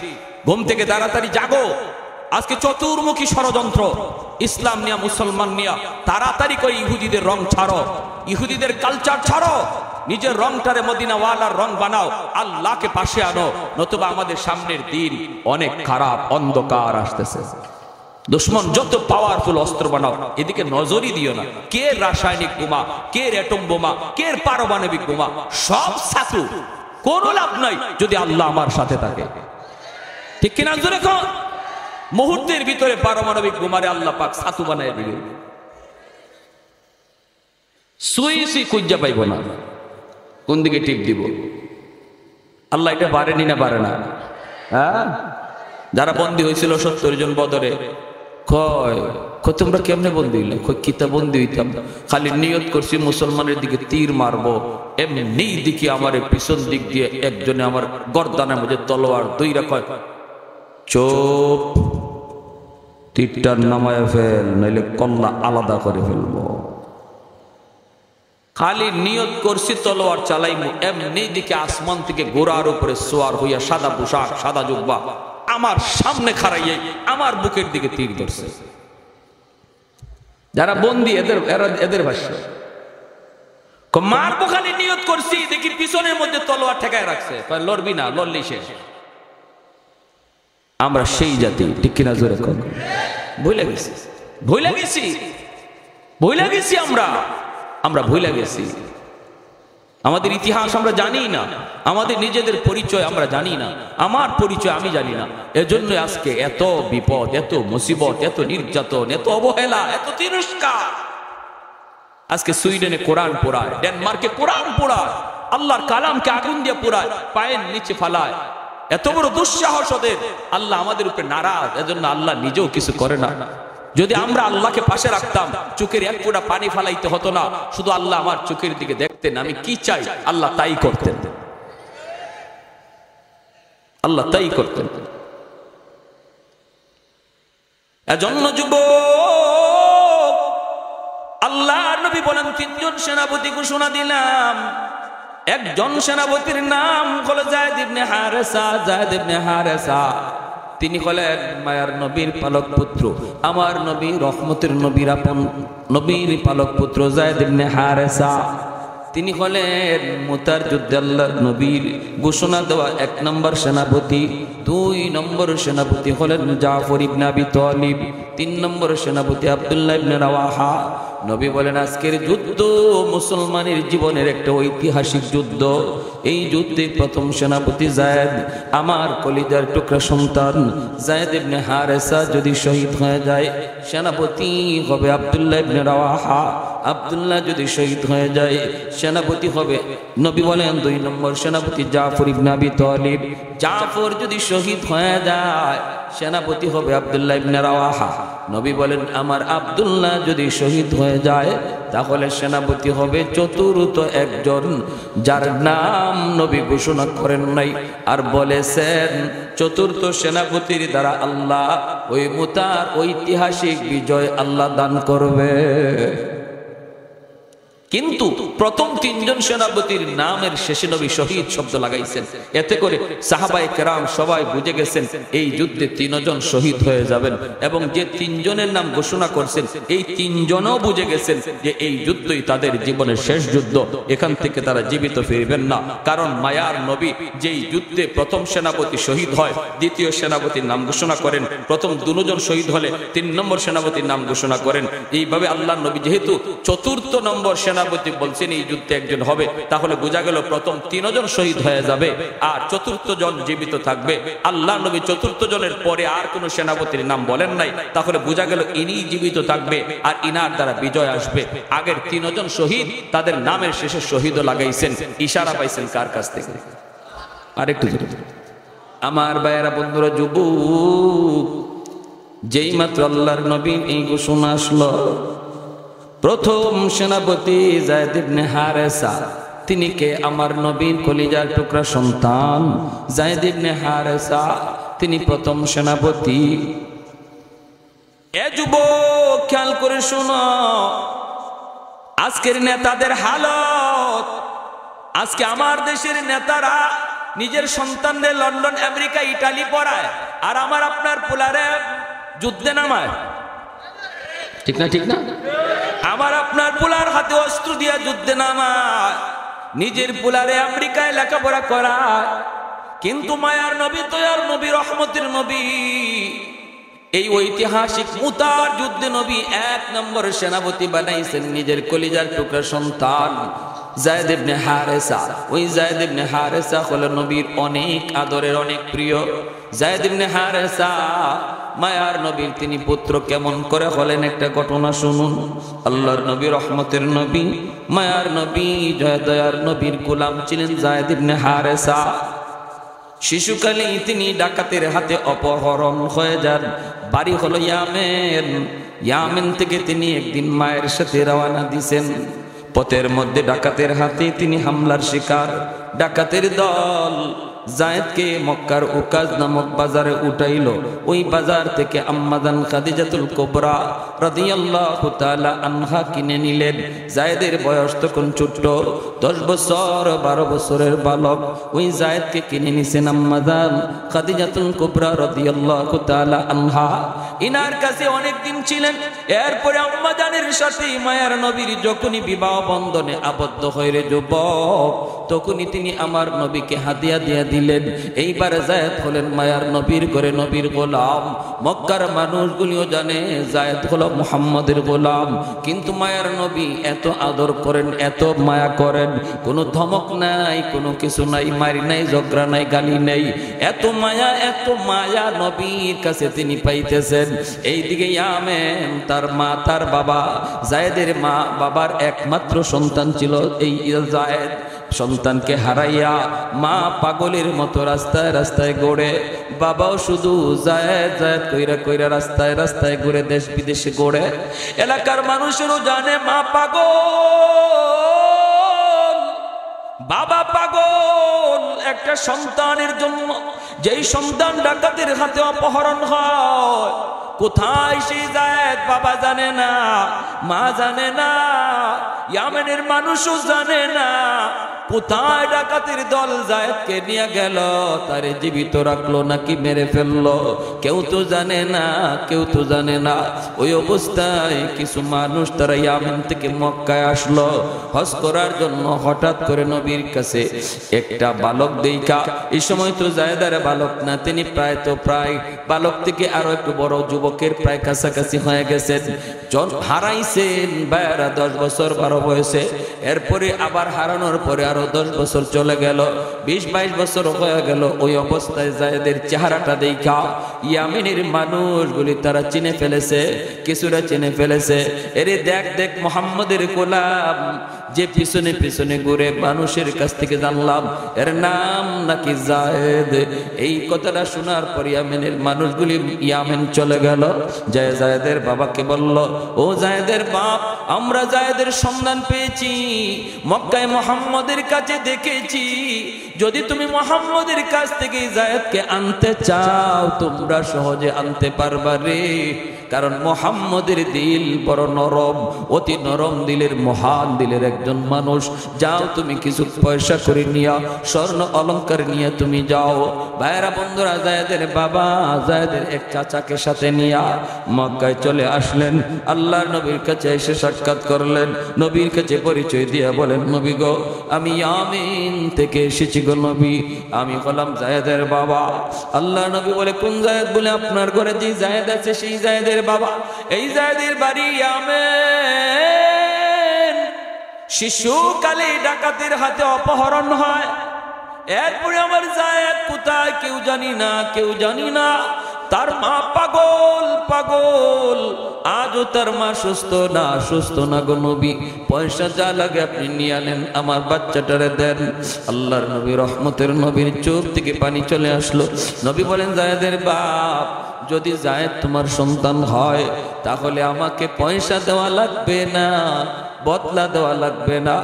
ঘুম থেকে তাড়াতাড়ি জাগো। আজকে চতুর্মুখী ষড়যন্ত্র, ইসলাম নিয়া মুসলমান নিয়া। তাড়াতাড়ি করে ইহুদিদের রং ছাড়ো, ইহুদিদের কালচার ছাড়ো, নিজের রংটারে মদিনা ওয়ালার রং বানাও, আল্লাহকে পাশে আনো, নতুবা আমাদের সামনের দিন অনেক খারাপ, অন্ধকার আসতেছে। দুশমন যত পাওয়ারফুল অস্ত্র বানাও, এদিকে নজরই দিও না। কে রাসায়নিক বোমা, কে অ্যাটম বোমা, কে পারমাণবিক বোমা, সব ছাতু, কোনো লাভ নাই যদি আল্লাহ আমার সাথে থাকে। ঠিক কিনা জোরে কও? মুহূর্তের ভিতরে পারমাণবিক বোমারে আল্লাহ পাক ছাতু বানায় দিবে, সুই খুঁজা পাইব না কোন দিকে টিপ দিব। আল্লাহ এটা পারেনি না পারে না? হ্যাঁ, যারা বন্দী হয়েছিল 70 জন বদরে, কয় তোমরা কেমনে বন্দী হইলে? কিতা বন্দী হইতাম, খালি নিয়ত করছি মুসলমানের দিকে তীর মারবো, এমনি দিকে আমার পিছন দিক দিয়ে একজনে আমার গর্দানের মধ্যে তলোয়ার দইরা কয়, চোপ, তীরটা নামায় ফেল, নইলে কল্লা আলাদা করে ফেলবো। খালি নিয়ত করছি তলোয়ার চালাইমু, এমনি দিকে আসমান থেকে গোড়ার উপরে সোয়ার হইয়া, সাদা পোশাক, সাদা জুব্বা, আমার সামনে খাড়াইয়ে আমার বুকের দিকে তীর ধরছে। যারা বন্দী এদের ভাষ্য, মারবো খালি নিয়ত করছি, দেখি পিছনের মধ্যে তলোয়ার ঠেকায় রাখছে, লড়বি না, লড়লি শেষ। আমরা সেই জাতি, ঠিক কিনা জোরে কর? ভুলে গেছি, ভুলে গেছি, ভুলে গেছি, আমরা ভুলে গেছি। আমাদের ইতিহাস আমরা জানি না, আমাদের নিজেদের পরিচয় আমরা জানি না, আমার পরিচয় আমি জানি না। এজন্য আজকে এত বিপদ, এত মুসিবত, এত নির্যাতন, এত অবহেলা, এত তিরস্কার। আজকে সুইডেনে কোরআন পোড়ায়, ডেনমার্কে কোরআন পোড়ায়, আল্লাহর কালামকে আগুন দিয়ে পোড়ায়, পায়ের নিচে ফালায়। এত বড় দুঃসাহস ওদের। আল্লাহ আমাদের উপরে নারাজ, এজন্য আল্লাহ নিজেও কিছু করে না। যদি আমরা আল্লাহকে পাশে রাখতাম, চোখের এক ফোঁটা পানি ফালাইতে হতো না, শুধু আল্লাহ আমার চোখের দিকে দেখতেন, আমি কি চাই আল্লাহ তাই করতেন, আল্লাহ তাই করতেন। এজন্য যুবক, আল্লাহ নবী বলেন 3 জন সেনাপতি ঘোষণা দিলাম। একজন সেনাপতির নাম হলো যায়েদ ইবনে হারেসা। যায়েদ ইবনে হারেসা তিনি হলেন মায়ার নবীর পালক পুত্র, আমার নবী রহমতের নবীর আপন নবীর পালক পুত্র যায়েদ ইবনে হারেসা। তিনি হলেন মুতার যুদ্ধে আল্লাহর নবীর ঘোষণা দেওয়া 1 নম্বর সেনাপতি। 2 নম্বর সেনাপতি হলেন জাফর ইবনে আবি তালিব। 3 নম্বর সেনাপতি আব্দুল্লাহ ইবনে রাওয়াহা। নবী বলেন আজকের যুদ্ধ মুসলমানের জীবনের একটা ঐতিহাসিক যুদ্ধ। এই যুদ্ধে প্রথম সেনাপতি যায়েদ, আমার কলিজার টুকরা সন্তান যায়েদ ইবনে হারেসা যদি শহীদ হয়ে যায়, সেনাপতি হবে আব্দুল্লাহ ইবনে রাওয়াহা। আব্দুল্লাহ যদি শহীদ হয়ে যায়, সেনাপতি হবে, নবী বলেন 2 নম্বর সেনাপতি জাফর ইবনে আবি তালিব। জাফর যদি শহীদ হয়ে যায়, সেনাপতি হবে আব্দুল্লাহ ইবনে রাওয়াহা। নবী বলেন আমার আব্দুল্লাহ যদি শহীদ হয়ে যায়, তাহলে সেনাপতি হবে চতুর্থ একজন, যার নাম নবী ঘোষণা করেন নাই, আর বলেছেন চতুর্থ সেনাপতির দ্বারা আল্লাহ ওই মুতার ঐতিহাসিক বিজয় আল্লাহ দান করবে। কিন্তু প্রথম 3 জন সেনাপতির নামের শেষে নবী শহীদ শব্দ লাগাইছেন। এতে করে সাহাবায়ে কেরাম সবাই বুঝে গেছেন এই যুদ্ধে 3 জন শহীদ হয়ে যাবেন, এবং যে 3 জনের নাম ঘোষণা করছেন এই 3 জনও বুঝে গেছেন যে এই যুদ্ধই তাদের জীবনের শেষ যুদ্ধ, এখান থেকে তারা জীবিত ফিরবেন না। কারণ মায়ার নবী যেই যুদ্ধে প্রথম সেনাপতি শহীদ হয়, দ্বিতীয় সেনাপতির নাম ঘোষণা করেন, প্রথম 2 জন শহীদ হলে 3 নম্বর সেনাপতির নাম ঘোষণা করেন। এইভাবে আল্লাহ নবী যেহেতু চতুর্থ নম্বর সেনাপতি বলছেন এই যুদ্ধে একজন হবে, তাহলে বোঝা গেল প্রথম 3 জন শহীদ হয়ে যাবে আর চতুর্থ জন জীবিত থাকবে। আল্লাহ নবী চতুর্থ জনের পরে আর কোন সেনাপতির নাম বলেন নাই, তাহলে বোঝা গেল ইনি জীবিত থাকবে আর ইনার দ্বারা বিজয় আসবে। আগের 3 জন শহীদ তাদের নামের শেষে শহীদও লাগাইছেন, ইশারা পাইছেন কার কাছ থেকে? আরেকটু আমার ভাইয়েরা, বন্ধুরা, যুবক, যেই মাত্র আল্লাহর নবী এই ঘোষণা আসলো, প্রথম সেনাপতি যায়েদ ইবনে হারেসা, তিনি কে? আমার নবীর কলিজার টুকরা সন্তান যায়েদ ইবনে হারেসা, তিনি প্রথম সেনাপতি। এ যুবক খেয়াল করে শোনো, আজকের নেতাদের হালত, আজকে আমার দেশের নেতারা নিজের সন্তানদের লন্ডন আমেরিকা ইটালি পড়ায়, আর আমার আপনার পোলারে যুদ্ধে নামায়। ঠিক না? ঠিক না? আমার আপনার পোলার হাতে অস্ত্র দিয়া যুদ্ধে নামায়, নিজের পোলারে আমেরিকায় লেখাপড়া করায়। কিন্তু মায়ার নবী, দয়ার নবী, রহমতের নবী, এই ঐতিহাসিক মুতার যুদ্ধে নবী 1 নম্বর সেনাপতি বানাইছেন নিজের কলিজার টুকরা সন্তান যায়েদ ইবনে হারেসা। ওই যায়েদ ইবনে হারেসা হলো নবীর অনেক আদরের, অনেক প্রিয়। যায়েদ ইবনে হারেসা মায়ার নবীর তিনি পুত্র কেমন করে হলেন একটা ঘটনা শুনুন। আল্লাহর নবী, রহমতের নবী, মায়ার নবী, দয়ার নবীর গোলাম ছিলেন যায়েদ ইবনে হারেসা। শিশুকালে তিনি ডাকাতের হাতে অপহরণ হয়ে যান। বাড়ি হলো ইয়ামেন। ইয়ামেন থেকে তিনি একদিন মায়ের সাথে রওনা দিয়েছেন। পথের মধ্যে ডাকাতের হাতে তিনি হামলার শিকার। ডাকাতের দল যায়েদকে মক্কার উকাজ নামক বাজারে উঠাইল। ওই বাজার থেকে আম্মাজান খাদিজাতুল কুবরা রাদিয়াল্লাহু তাআলা আনহা কিনে নিলেন। যায়েদের বয়স তখন ছোট্ট, 10 বছর 12 বছরের বালক। ওই যায়েদকে কিনে নিছেন আম্মাজান খাদিজাতুল কুবরা রাদিয়াল্লাহু তাআলা আনহা। ইনার কাছে অনেক দিন ছিলেন। এরপরে আম্মাজানের সাথে মায়ার নবীর যখনই বিবাহ বন্ধনে আবদ্ধ হয়ে যুবক, তখনই তিনি আমার নবীকে হাদিয়া দিয়ে দিলেন। এইবার যায়েদ হলেন মায়ার নবীর করে নবীর গোলাম। মক্কার মানুষগুলিও জানে যায়েদ হলো মুহাম্মদের গোলাম। কিন্তু মায়ার নবী এত আদর করেন, এত মায়া করেন, কোনো ধমক নাই, কোনো কিছু নাই, মারি নাই, ঝগড়া নাই, গালি নেই। এত মায়া নবীর কাছে তিনি পাইতেছেন। এইদিকে ইয়ামেন, তার মা, তার বাবা, যায়েদের মা বাবার একমাত্র সন্তান ছিল এই যায়েদ। সন্তানকে হারাইয়া মা পাগলের মতো রাস্তায় রাস্তায় ঘোরে, বাবাও শুধু যায়েদ যায়েদ কইরা কইরা রাস্তায় রাস্তায় ঘুরে, দেশ বিদেশে ঘোরে। এলাকার মানুষেরও জানে মা পাগল, বাবা পাগল। একটা সন্তানের জন্য, যেই সন্তান ডাকাতের হাতে অপহরণ হয়, কোথায় সেই যায়েদ বাবা জানে না, মা জানে না, ইয়ামেনের মানুষও জানে না কোথায় ডাকাতের দল যায়েদকে নিয়ে গেল, তারে জীবিত রাখলো নাকি মেরে ফেললো, কেউ তো জানে না, কেউ তো জানে না। ওই অবস্থায় কিছু মানুষ তারা ইয়ামেন থেকে মক্কায় আসলো হজ করার জন্য। হঠাৎ করে নবীর কাছে একটা বালক দেখা, এই সময় তো যায়েদার বালক না, তিনি প্রায় বালক থেকে আরো একটু বড় যুবকের প্রায় কাছাকাছি হয়ে গেছেন। হারাইছেন ভাইয়ারা 10 বছর 12 বয়সে। এরপরে আবার হারানোর পরে আরো 10 বছর চলে গেল, 20-22 বছর হয়ে গেল। ওই অবস্থায় যায়েদের চেহারাটা দেখা ইয়ামেনের মানুষগুলি তারা চিনে ফেলেছে, কিছুরা চিনে ফেলেছে। এরে দেখ দেখ মুহাম্মদের গোলাম যে পিছনে পিছনে ঘুরে, মানুষের কাছ থেকে জানলাম এর নাম নাকি যায়েদ। এই কথাটা শোনার পর ইয়ামেনের মানুষগুলি ইয়ামেন চলে গেল। যায়েদের বাবাকে বলল, ও যায়েদের বাপ, আমরা যায়েদের সন্ধান পেয়েছি, মক্কায় মুহাম্মদের কাছে দেখেছি। যদি তুমি মুহাম্মদের কাছ থেকে যায়েদকে আনতে চাও, তোমরা সহজে আনতে পারবা রে। কারণ মুহাম্মদের দিল বড় নরম, অতি নরম দিলের, মহান দিলের একজন মানুষ। যাও তুমি কিছু পয়সা করে নিয়া, স্বর্ণ অলংকার নিয়ে তুমি যাও। ভাইরা বন্ধুরা, যায়েদের বাবা যায়েদের এক চাচাকে সাথে নিয়া মক্কায় চলে আসলেন। আল্লাহর নবীর কাছে এসে সাক্ষাৎ করলেন। নবীর কাছে পরিচয় দিয়া বলেন, নবী গো, আমি ইয়ামেন থেকে এসেছি গো নবী, আমি হলাম যায়েদের বাবা। আল্লাহর নবী বলে, কোন যায়েদ? বলে, আপনার ঘরে যে যায়েদ আছে সেই যায়েদের বাবা। এই যায়েদের বাড়ি ইয়ামেন। শিশুকালে ডাকাতের হাতে অপহরণ হয়। এরপরে আমার যায়েদ কোথায় কেউ জানি না, কেউ জানি না। তার মা পাগল পাগল, আজও তার মা সুস্থ না গো নবী। পয়সা যা লাগে আপনি নিয়ে আনেন, আমার বাচ্চাটারে দেন। আল্লাহর নবী, রহমতের নবীর চোখ থেকে পানি চলে আসলো। নবী বলেন, যায়েদের বাপ, যদি যায়েদ তোমার সন্তান হয়, তাহলে আমাকে পয়সা দেওয়া লাগবে না, বদলা দেওয়া লাগবে না।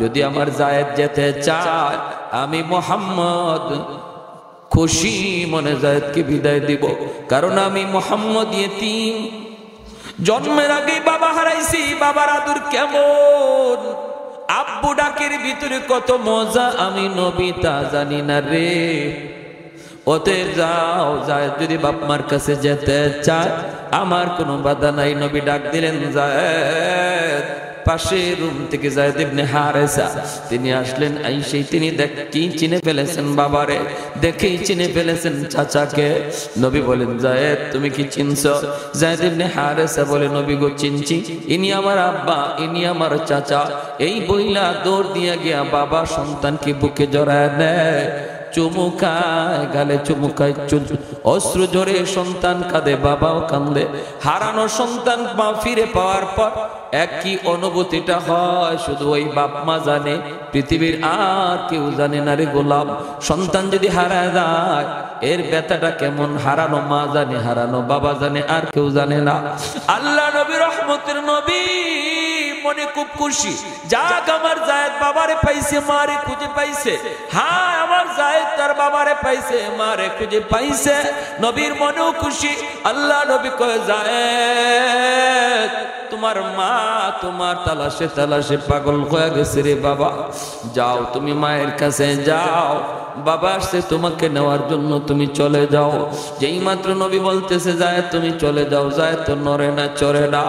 যদি আমার যায়েদ যেতে চায়, আমি মুহাম্মদ খুশি মনে যায়েদকে বিদায় দিব। কারণ আমি মুহাম্মদ ইয়েতিম, জন্মের আগে বাবা হারাইছি, বাবার আদর কেমন, আব্বু ডাকের ভিতরে কত মজা, আমি নবী তা জানি না রে। ওতে যাও, যায় যদি বাপ মার কাছে যেতে চায় আমার কোনো বাধা নাই। নবী ডাক দিলেন যায়েদ। পাশের রুম থেকে যায়েদ ইবনে হারেসা তিনি আসলেন। আইসেই তিনি দেখি চিনে ফেলেছেন বাবারে, দেখেই চিনে ফেলেছেন চাচাকে। নবী বলেন যায়েদ তুমি কি চিনছো? যায়েদ ইবনে হারেসা বলে নবী গো চিনছি, ইনি আমার আব্বা, ইনি আমার চাচা। এই বইলা দৌড় দিয়া গিয়া বাবা সন্তানকে বুকে জড়ায় নেয়, চুমুকায়, গালে চুমুকায়, অশ্রু ঝরে সন্তান কাঁদে, বাবাও কান্দে। হারানো সন্তান মা ফিরে পাওয়ার পর একই অনুভূতিটা হয় শুধু ওই বাপ মা জানে, পৃথিবীর আর কেউ জানে না রে গোলাম। সন্তান যদি হারায় যায় এর ব্যথাটা কেমন, হারানো মা জানে, হারানো বাবা জানে, আর কেউ জানে না। আল্লাহ নবী রহমতের নবী মনে খুব খুশি, যাক আমার যায়েদ বাবারে পাইছে, মারে খুঁজে পাইছে। হ্যাঁ আমার যায়েদ তার বাবারে পাইছে, মারে খুঁজে পাইছে। নবীর মনেও খুশি। আল্লাহ নবী কয় যায়েদ তোমার মা তোমার তালাশে তালাশে পাগল হয়ে গেছে রে বাবা, যাও তুমি মায়ের কাছে যাও, বাবা আসছে তোমাকে নেওয়ার জন্য, তুমি চলে যাও। যেই মাত্র নবী বলতেছে যায়েদ তুমি চলে যাও, যায়েদ তো নড়ে না চড়ে না,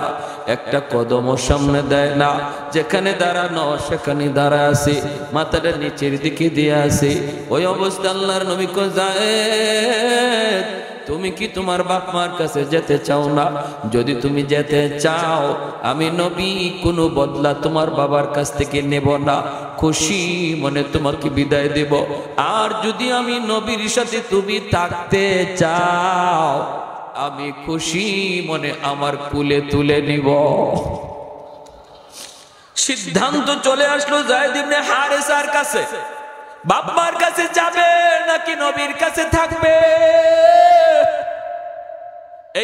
একটা কদমও সামনে দেয় না। যেখানে দাঁড়ানো সেখানে দাঁড়া আছে, মাথাটা নিচের দিকে দিয়ে আছে। ওই অবস্থা আল্লাহর নবী কয় যায়েদ তুমি কি তোমার বাপ মার কাছে যেতে চাও না? যদি তুমি যেতে চাও আমি নবী কোনো বদলা তোমার বাবার কাছ থেকে নেব না, খুশি মনে তোমাকে বিদায় দেব। আর যদি আমি নবীর সাথে তুমি থাকতে চাও আমি খুশি মনে আমার কুলে তুলে নিব। সিদ্ধান্ত চলে আসলো যায়েদ ইবনে হারেসার কাছে, বাপ মার কাছে যাবে নাকি নবীর কাছে থাকবে।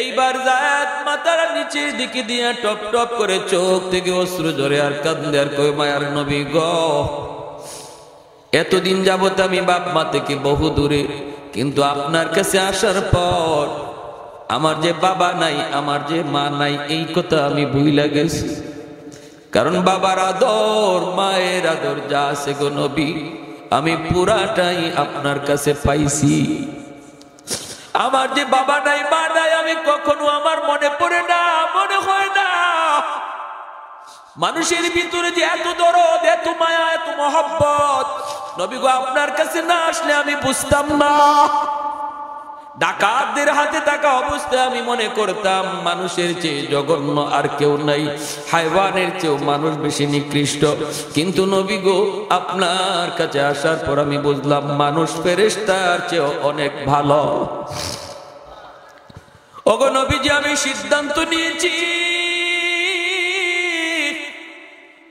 এইবার যায়েদ মাথার নিচের দিকে দিয়ে টপ টপ করে চোখ থেকে অশ্রু ঝরে আর কান্দে আর কই মায়ার নবী গো, এতদিন যাবত আমি বাপ মা থেকে বহু দূরে, কিন্তু আপনার কাছে আসার পর আমার যে বাবা নাই, আমার যে মা নাই, এই কথা আমি ভুইলা গেছি। কারণ বাবার আদর মায়ের আদর যা আছে গো নবী আমি পুরাটাই আপনার কাছে পাইছি। আমার যে বাবা নাই মা নাই আমি কখনো আমার মনে পড়ে না, মনে হয় না মানুষের ভিতরে যে এত দরদ, এত মায়া, এত মহব্বত, নবী গো আপনার কাছে না আসলে আমি বুঝতাম না। ডাকাতদের হাতে থাকা অবস্থায় আমি মনে করতাম মানুষের চেয়ে জঘন্য আর কেউ নাই, হায়ওয়ানের চেয়েও মানুষ বেশি নিকৃষ্ট। কিন্তু নবী গো আপনার কাছে আসার পর আমি বুঝলাম মানুষ ফেরেশতার চেয়েও অনেক ভালো। ওগো নবীজি আমি সিদ্ধান্ত নিয়েছি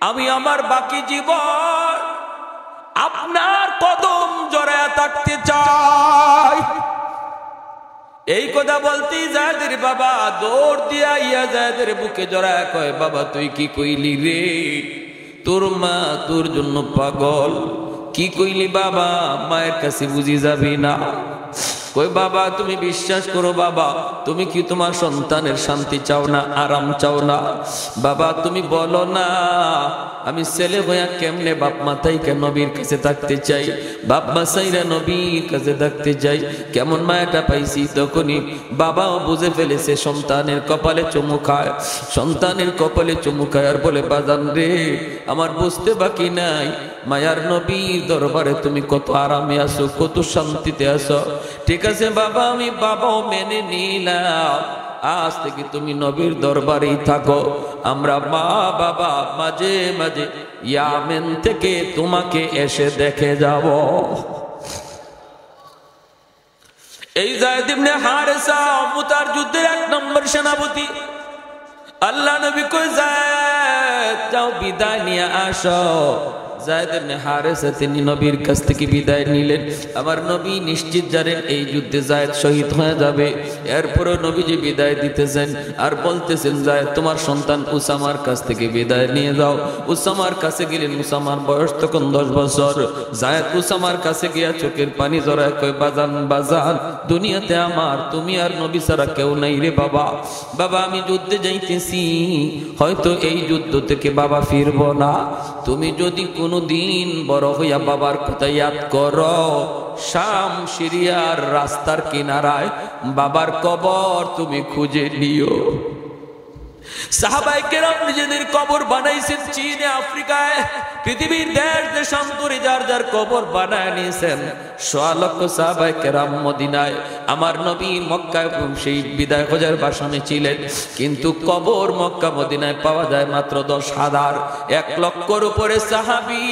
আমি আমার বাকি জীবন আপনার কদম জড়ায় থাকতে চাই। এই কথা বলতেই যায়েদের বাবা দৌড় দিয়া ইয়া যায়েদের বুকে জড়ায় কয় বাবা তুই কি কইলি রে, তোর মা তোর জন্য পাগল। কি কইলি বাবা, মায়ের কাছে বুঝি যাবি না? কই বাবা তুমি বিশ্বাস করো বাবা, তুমি কি তোমার সন্তানের শান্তি চাও না, আরাম চাও না? বাবা তুমি বলো না আমি ছেলে হইয়া কেমনে বাপ মাতাই কেন নবীর কাছে থাকতে চাই, বাপ মা সাইরা নবীর কাছে থাকতে চাই। কেমন মায়াটা পাইছি তখনই বাবাও বুঝে ফেলেছে সন্তানের কপালে চুমু খায়, সন্তানের কপালে চুমু খায় আর বলে বাজান রে আমার বুঝতে বাকি নাই মায়ার নবীর দরবারে তুমি কত আরামে আসো, কত শান্তিতে আসো। ঠিক আছে বাবা আমি বাবাও মেনে নিলাম, আজ থেকে তুমি নবীর দরবারেই থাকো। আমরা মা বাবা মাঝে মাঝে ইয়ামেন থেকে তোমাকে এসে দেখে যাব। এই যায়েদ ইবনে হারেসা মুতার যুদ্ধের 1 নম্বর সেনাপতি। আল্লাহ নবী কই যায়েদ যাও বিদায় নিয়ে আসো। যায়েদ ইবনে হারেসা তিনি নবীর কাছ থেকে বিদায় নিলেন। আমার নবী নিশ্চিত জানেন এই যুদ্ধে যায়েদ শহীদ হয়ে যাবে। এরপরও নবীজি বিদায় দিতেছেন আর বলতেছেন, যায়েদ তোমার সন্তান উসামার কাছ থেকে বিদায় নিয়ে যাও। উসামার কাছে গেলেন। উসামার বয়স তখন 10 বছর। যায়েদ উসামার কাছে গিয়া চোখের পানি জড়ায় কয়, বাজান বাজান, দুনিয়াতে আমার তুমি আর নবী ছাড়া কেউ নাই রে বাবা। বাবা আমি যুদ্ধে যাইতেছি, হয়তো এই যুদ্ধ থেকে বাবা ফিরব না। তুমি যদি কোনো দিন বড় হইয়া বাবার কথা ইয়াদ করো, শাম সিরিয়ার রাস্তার কিনারায় বাবার কবর তুমি খুঁজে নিও। সাহাবায়ে কেরাম নিজেদের কবর বানাইছেন চীনে, আফ্রিকায়, পৃথিবীর দেশ দেশান্তরে যার যার কবর বানায় নিয়েছেন। 1.5 লক্ষ সাহাবায়ে কেরাম মদিনায়, আমার নবী মক্কায় সেই বিদায় হজের বাসনে ছিলেন, কিন্তু কবর মক্কা মদিনায় পাওয়া যায় মাত্র 10,000। 1 লক্ষর উপরে সাহাবী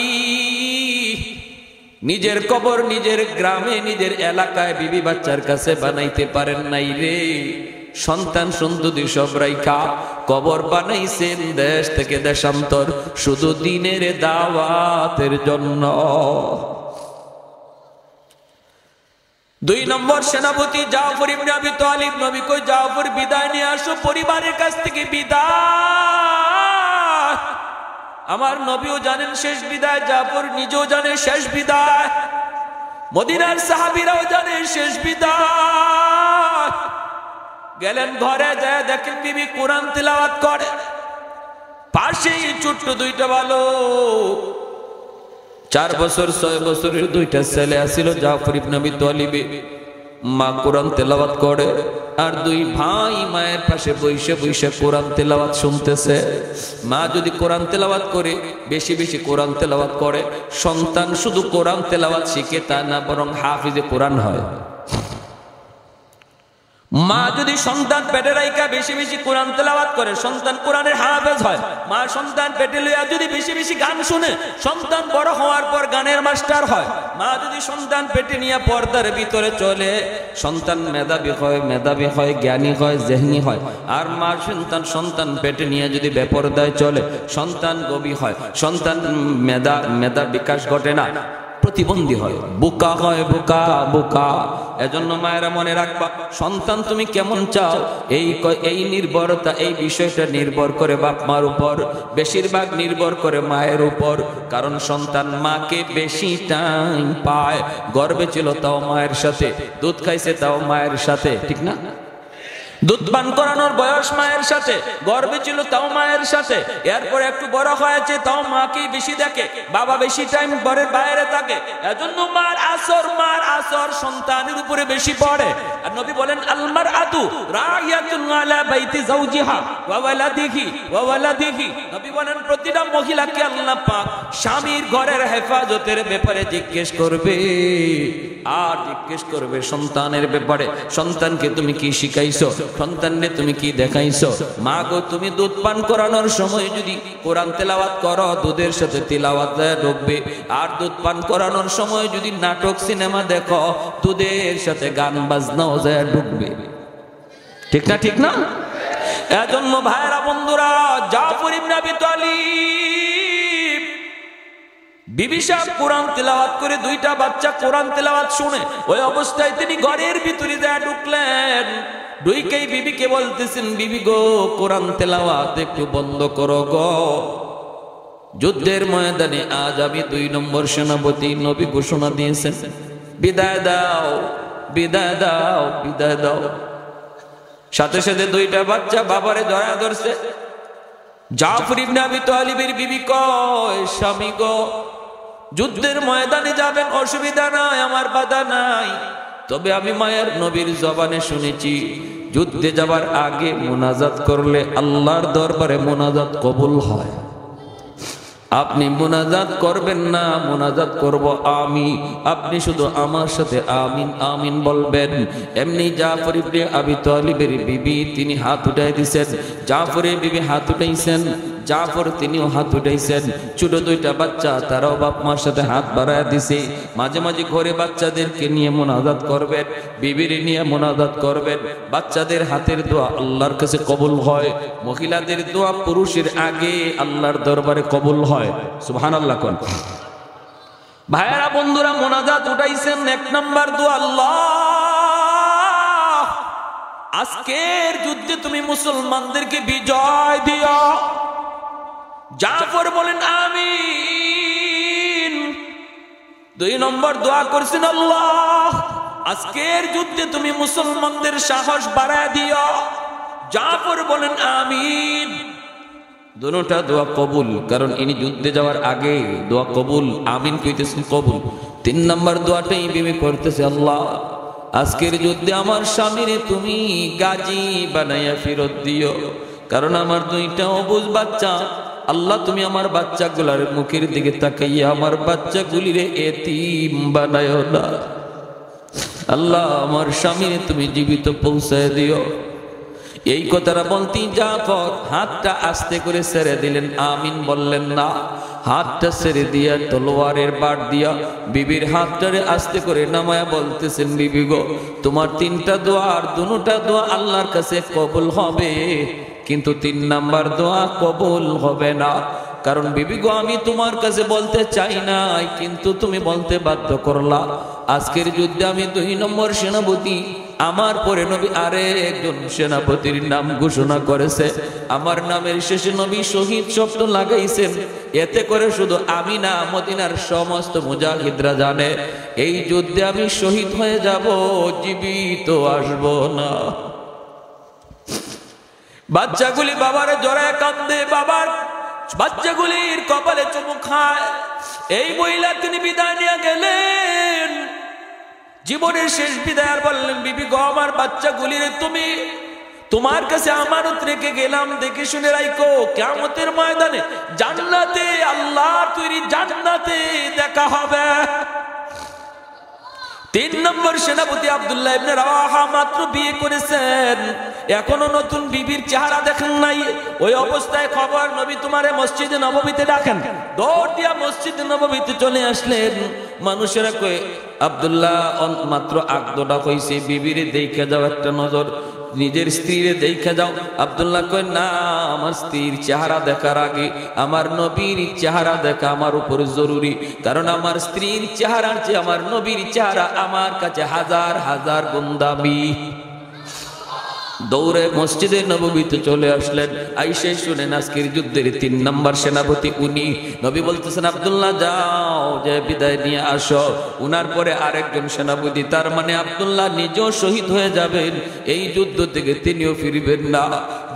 নিজের কবর নিজের গ্রামে নিজের এলাকায় বিবি বাচ্চার কাছে বানাইতে পারেন নাই রে। সন্তান সন্ততি সব রাইখা কবর বানাইছেন দেশ থেকে দেশান্তর, শুধু দিনের দাওয়াতের জন্য। 2 নম্বর সেনাপতি জাফর ইবনে আবি তালিব। নবী কই, জাফর বিদায় নিয়ে আসো পরিবারের কাছ থেকে বিদায়। আমার নবীও জানেন শেষ বিদায়, জাফর নিজেও জানে শেষ বিদায়, মদিনার সাহাবীরাও জানে শেষ বিদায়। গেলেন ঘরে, যায় দেখেন বিবি কোরআন তিলাওয়াত করে, পাশেই ছোট্ট 2টা বালক, 4 বছর 6 বছরের 2টা ছেলে আছিল জাফর ইবনে আবি তালিব। মা কোরআন তেলাওয়াত করে আর 2 ভাই মায়ের পাশে বসে বসে কোরআন তেলাওয়াত শুনতেছে। মা যদি কোরআন তেলাওয়াত করে, বেশি বেশি কোরআন তেলাওয়াত করে, সন্তান শুধু কোরআন তেলাওয়াত শিখে তা না, বরং হাফিজে কোরআন হয়। মা যদি সন্তান পেটে রাইখা বেশি বেশি কোরআন তেলাওয়াত করে, সন্তান কোরআনের হাফেজ হয়। মা সন্তান পেটে লইয়া যদি বেশি বেশি গান শুনে, সন্তান বড় হওয়ার পর গানের মাস্টার হয়। মা যদি সন্তান পেটে নিয়ে পর্দার ভিতরে চলে, সন্তান মেধাবী হয়, জ্ঞানী হয়, জেহনি হয়। আর মা সন্তান পেটে নিয়ে যদি বেপরদায় চলে, সন্তান গবি হয়, সন্তান মেধা বিকাশ ঘটে না, প্রতিবন্ধী হয়, বোকা হয়, বোকা। এজন্য মায়েরা মনে রাখবা, সন্তান তুমি কেমন চাও এই নির্ভরতা, এই বিষয়টা নির্ভর করে বাপ মার উপর, বেশিরভাগ নির্ভর করে মায়ের উপর। কারণ সন্তান মাকে বেশি টাইম পায়। গর্ভে ছিল তাও মায়ের সাথে, দুধ খাইছে তাও মায়ের সাথে, ঠিক না? দুধ পান করানোর বয়স মায়ের সাথে, গর্ভে ছিল তাও মায়ের সাথে, এরপরে একটু বড় হয়েছে তাও মাকেই বেশি দেখে, বাবা বেশি টাইম ঘরের বাইরে থাকে। এজন্য মার আসর সন্তানের উপরে বেশি পড়ে। আর নবী বলেন, আল মারআতু রাইয়াতুন আলা বাইতি যাওজিহা ওয়া ওয়ালাদিহি। নবী বলেন, প্রতিটা মহিলাকে আল্লাহ পাক স্বামীর ঘরের হেফাজতের ব্যাপারে জিজ্ঞেস করবে, আর জিজ্ঞেস করবে সন্তানের ব্যাপারে। সন্তানকে তুমি কি শিখাইছো, সন্তানকে তুমি কি দেখাইছো? মা গো, তুমি দুধ পান করানোর সময় যদি কোরআন তেলাওয়াত করো, দুধের সাথে তিলাওয়াত ঢুকবে। আর দুধ পান করানোর সময় যদি নাটক সিনেমা দেখো, দুধের সাথে গান বাজনাও যায় ঢুকবে, ঠিক না? ঠিক না? এজন্য ভাইরা বন্ধুরা, জাফর ইবনে আবি তালিব বিবি সাহেব কোরআন তেলাওয়াত করে, 2টা বাচ্চা কোরআন তেলাওয়াত শুনে, ওই অবস্থায় তিনি ঘরের ভিতরে যায় ঢুকলেন। ঢুকেই বিবিকে বলতেছেন, বিবি গো, কোরআন তেলাওয়াত একটু বন্ধ করো গো। যুদ্ধের ময়দানে আজ আমি 2 নম্বর সেনাপতি। নবী ঘোষণা দিয়েছেন, বিদায় দাও, বিদায় দাও, বিদায় দাও। সাথে সাথে 2টা বাচ্চা বাবারে জড়ায় ধরছে। জাফর ইবনে আবি তালিবের বিবি কয়, স্বামী গো, যুদ্ধের ময়দানে যাবেন, অসুবিধা নাই, আমার বাধা নাই। তবে আমি মায়ের নবীর জবানে শুনেছি, যুদ্ধে যাবার আগে মুনাজাত করলে আল্লাহর দরবারে মুনাজাত কবুল হয়। আপনি মুনাজাত করবেন না, মুনাজাত করব আমি। আপনি শুধু আমার সাথে আমিন আমিন বলবেন। এমনি জাফর ইবনে আবি তালিবের বিবি তিনি হাত উঠাই দিয়েছেন। জাফরের বিবি হাত উঠাইছেন, জাফর তিনিও হাত উঠাইছেন। ছোট দুইটা বাচ্চা তারাও বাপ মার সাথে হাত বাড়ায় দিছে। মাঝে মাঝে ঘরে বাচ্চাদেরকে নিয়ে মোনাজাত করবেন, বিবির নিয়ে মোনাজাত করবেন। বাচ্চাদের হাতের দোয়া আল্লাহর কাছে কবুল হয়, মহিলাদের দোয়া পুরুষের আগে আল্লাহর দরবারে কবুল হয়। সুবহানাল্লাহ কোন ভাইয়েরা বন্ধুরা, মোনাজাত উঠাইছেন। এক নাম্বার দোয়া, আল্লাহ আজকের যুদ্ধে তুমি মুসলমানদেরকে বিজয় দিও। জাফর বলেন আমিন। দুই নম্বর দোয়া করছেন, আল্লাহ আজকের যুদ্ধে তুমি মুসলমানদের সাহস বাড়ায় দিও। জাফর বলেন আমিন। দুটোটা দোয়া কবুল, কারণ ইনি যুদ্ধে যাওয়ার আগে দোয়া কবুল, আমিন কইতেছেন কবুল। তিন নম্বর দোয়াটাই বিবি করতেছে, আল্লাহ আজকের যুদ্ধে আমার স্বামীরে তুমি গাজী বানাইয়া ফেরত দিও, কারণ আমার দুইটা অবুঝ বাচ্চা। আল্লাহ তুমি আমার বাচ্চাগুলার মুখের দিকে তাকাইয়া আমার বাচ্চাগুলিরে এতিম বানায়ো না। আল্লাহ আমার স্বামীরে তুমি জীবিত পৌঁছায় দিও। এই কথাটা বলতেই জাফর হাতটা আস্তে করে ছেড়ে দিলেন, আমিন বললেন না। হাতটা ছেড়ে দিয়া তলোয়ারের বাট দিয়া বিবির হাতটারে আস্তে করে নামায়া বলতেছেন, বিবি গো তোমার তিনটা দোয়া আর দুটা দোয়া আল্লাহর কাছে কবুল হবে, কিন্তু তিন নাম্বার দোয়া কবুল হবে না। কারণ বিবি গো আমি তোমার কাছে বলতে চাই নাই, কিন্তু তুমি বলতে বাধ্য করলা। আজকের যুদ্ধে আমি 2 নম্বর সেনাপতি, আমার পরে নবী আরেকজন সেনাপতির নাম ঘোষণা করেছে। আমার নামের শেষে নবী শহীদ শব্দ লাগাইছেন। এতে করে শুধু আমি না, মদিনার সমস্ত মুজাহিদরা জানে এই যুদ্ধে আমি শহীদ হয়ে যাব, জীবিত আসব না। বাচ্চাগুলি বাবারে জড়ায় কান্দে, বাবার বাচ্চাগুলির কপালে চুমু খায়। এই মহিলা তিনি বিদায় নিয়ে গেলেন, জীবনের শেষ বিদায়। আর বললেন, বিবি গো আমার বাচ্চাগুলির তুমি তোমার কাছে আমানত রেখে গেলাম, দেখে শুনে রাখো, কিয়ামতের ময়দানে জান্নাতে, আল্লাহর তৈরি জান্নাতে দেখা হবে। 3 নম্বর সেনাপতি আব্দুল্লাহ ইবনে রাওয়াহা মাত্র বিয়ে করেছেন, এখনো নতুন বিবির চেহারা দেখেন নাই। ওই অবস্থায় খবর, নবী তোমারে মসজিদে নববীতে ডাকেন। দৌড় দিয়া মসজিদে নববীতে চলে আসলেন। মানুষেরা কয়ে, আব্দুল্লাহ মাত্র আগদোটা কইছে, বিবিরে দেখে যাও একটা নজর, নিজের স্ত্রীরে দেখে যাও। আব্দুল্লাহ কয়, না, আমার স্ত্রীর চেহারা দেখার আগে আমার নবীর চেহারা দেখা আমার উপর জরুরি, কারণ আমার স্ত্রীর চেহারার চেয়ে আমার নবীর চেহারা আমার কাছে হাজার হাজার গুণ দামি। দৌড়ে মসজিদে নববীতে চলে আসলেন। আইসে শুনেন আজকের যুদ্ধের 3 নম্বর সেনাপতি উনি। নবী বলতেছেন, আব্দুল্লাহ যাও, যে বিদায় নিয়ে আসো। উনার পরে আরেকজন সেনাপতি, তার মানে আব্দুল্লাহ নিজেও শহীদ হয়ে যাবেন, এই যুদ্ধ থেকে তিনিও ফিরবেন না।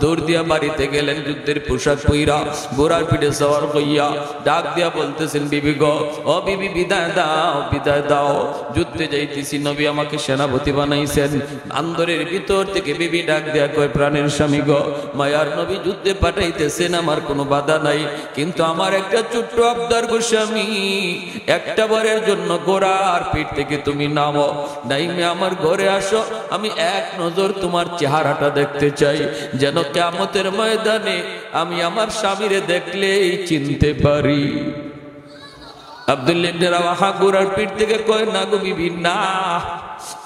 দৌড় দিয়া বাড়িতে গেলেন, যুদ্ধের পোশাক পইরা, ঘোড়ার পিঠে সওয়ার হইয়া ডাক দিয়া বলতেছেন, বিবি গো, ও বিবি বিদায় দাও, বিদায় দাও, যুদ্ধে যাইতেছি, নবী আমাকে সেনাপতি বানাইছেন। আন্দরের ভিতর থেকে বিবি ডাক দেয়া কয়, প্রাণের স্বামী গো, মায়ার নবী যুদ্ধে পাঠাইতেছেন, আমার কোনো বাধা নাই, কিন্তু আমার একটা ছোট্ট আবদার গো স্বামী, একটা বারের জন্য ঘোড়ার পিঠ থেকে তুমি নামো, নাইমে আমার ঘরে আসো, আমি এক নজর তোমার চেহারাটা দেখতে চাই, যেন কিয়ামতের ময়দানে আমি আমার স্বামীরে দেখলেই চিনতে পারি। আব্দুল্লাহ ইবনে রাওয়াহা ঘোড়ার পিঠ থেকে কয়, না গো বিবি, না,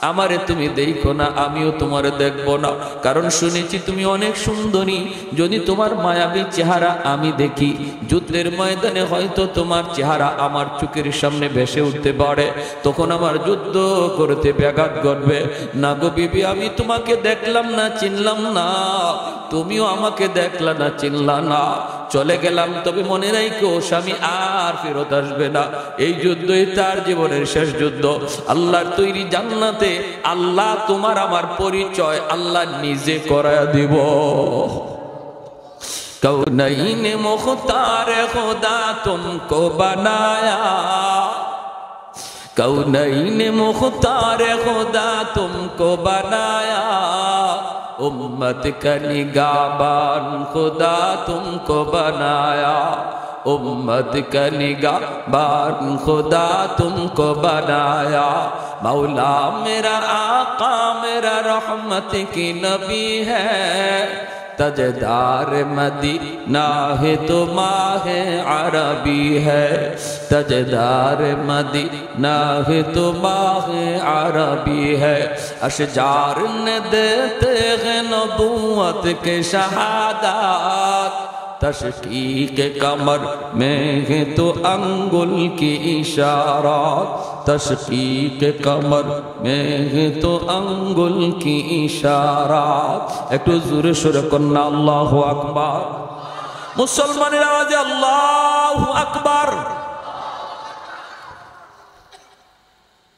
আমারে তুমি দেখো না, আমিও তোমারে দেখবো না, কারণ শুনেছি তুমি অনেক সুন্দরী। যদি তোমার মায়াবী চেহারা আমি দেখি, যুদ্ধের ময়দানে হয়তো তোমার চেহারা আমার চোখের সামনে ভেসে উঠতে পারে, তখন আমার যুদ্ধ করতে ব্যাঘাত ঘটবে। না গো বিবি, আমি তোমাকে দেখলাম না, চিনলাম না, তুমিও আমাকে দেখলা না, চিনলা না, চলে গেলাম, তবে মনে রাখো স্বামী আর ফেরত আসবে না। এই যুদ্ধই তার জীবনের শেষ যুদ্ধ। আল্লাহর তৈরি জান্নাতে আল্লাহ তোমার আমার পরিচয় আল্লাহ নিজে করায়া দিব। কৌনৈন মুখতার খুদা তুমকো বানায়া, কৌনৈন মুখতার খুদা তুমকো বানায়া, उम्मत का निगाहबान खुदा तुमको बनाया, उम्मत का निगाहबान खुदा तुमको बनाया। मौला मेरा आका मेरा रहमत की नबी है, तजदार मदीना है तो माह अरबी है, तजदार मदीना है तो माह अरबी है। अशजार ने देते हैं नबूवत के शहादत, तशकीक कमर में है तो अंगुल की इशारात, तशकीक कमर में है तो अंगुल की इशारात। एक तो जोरे शोरे कन्ना अल्लाहु अकबर, मुसलमानेर आवाज़े अल्लाहु अकबर।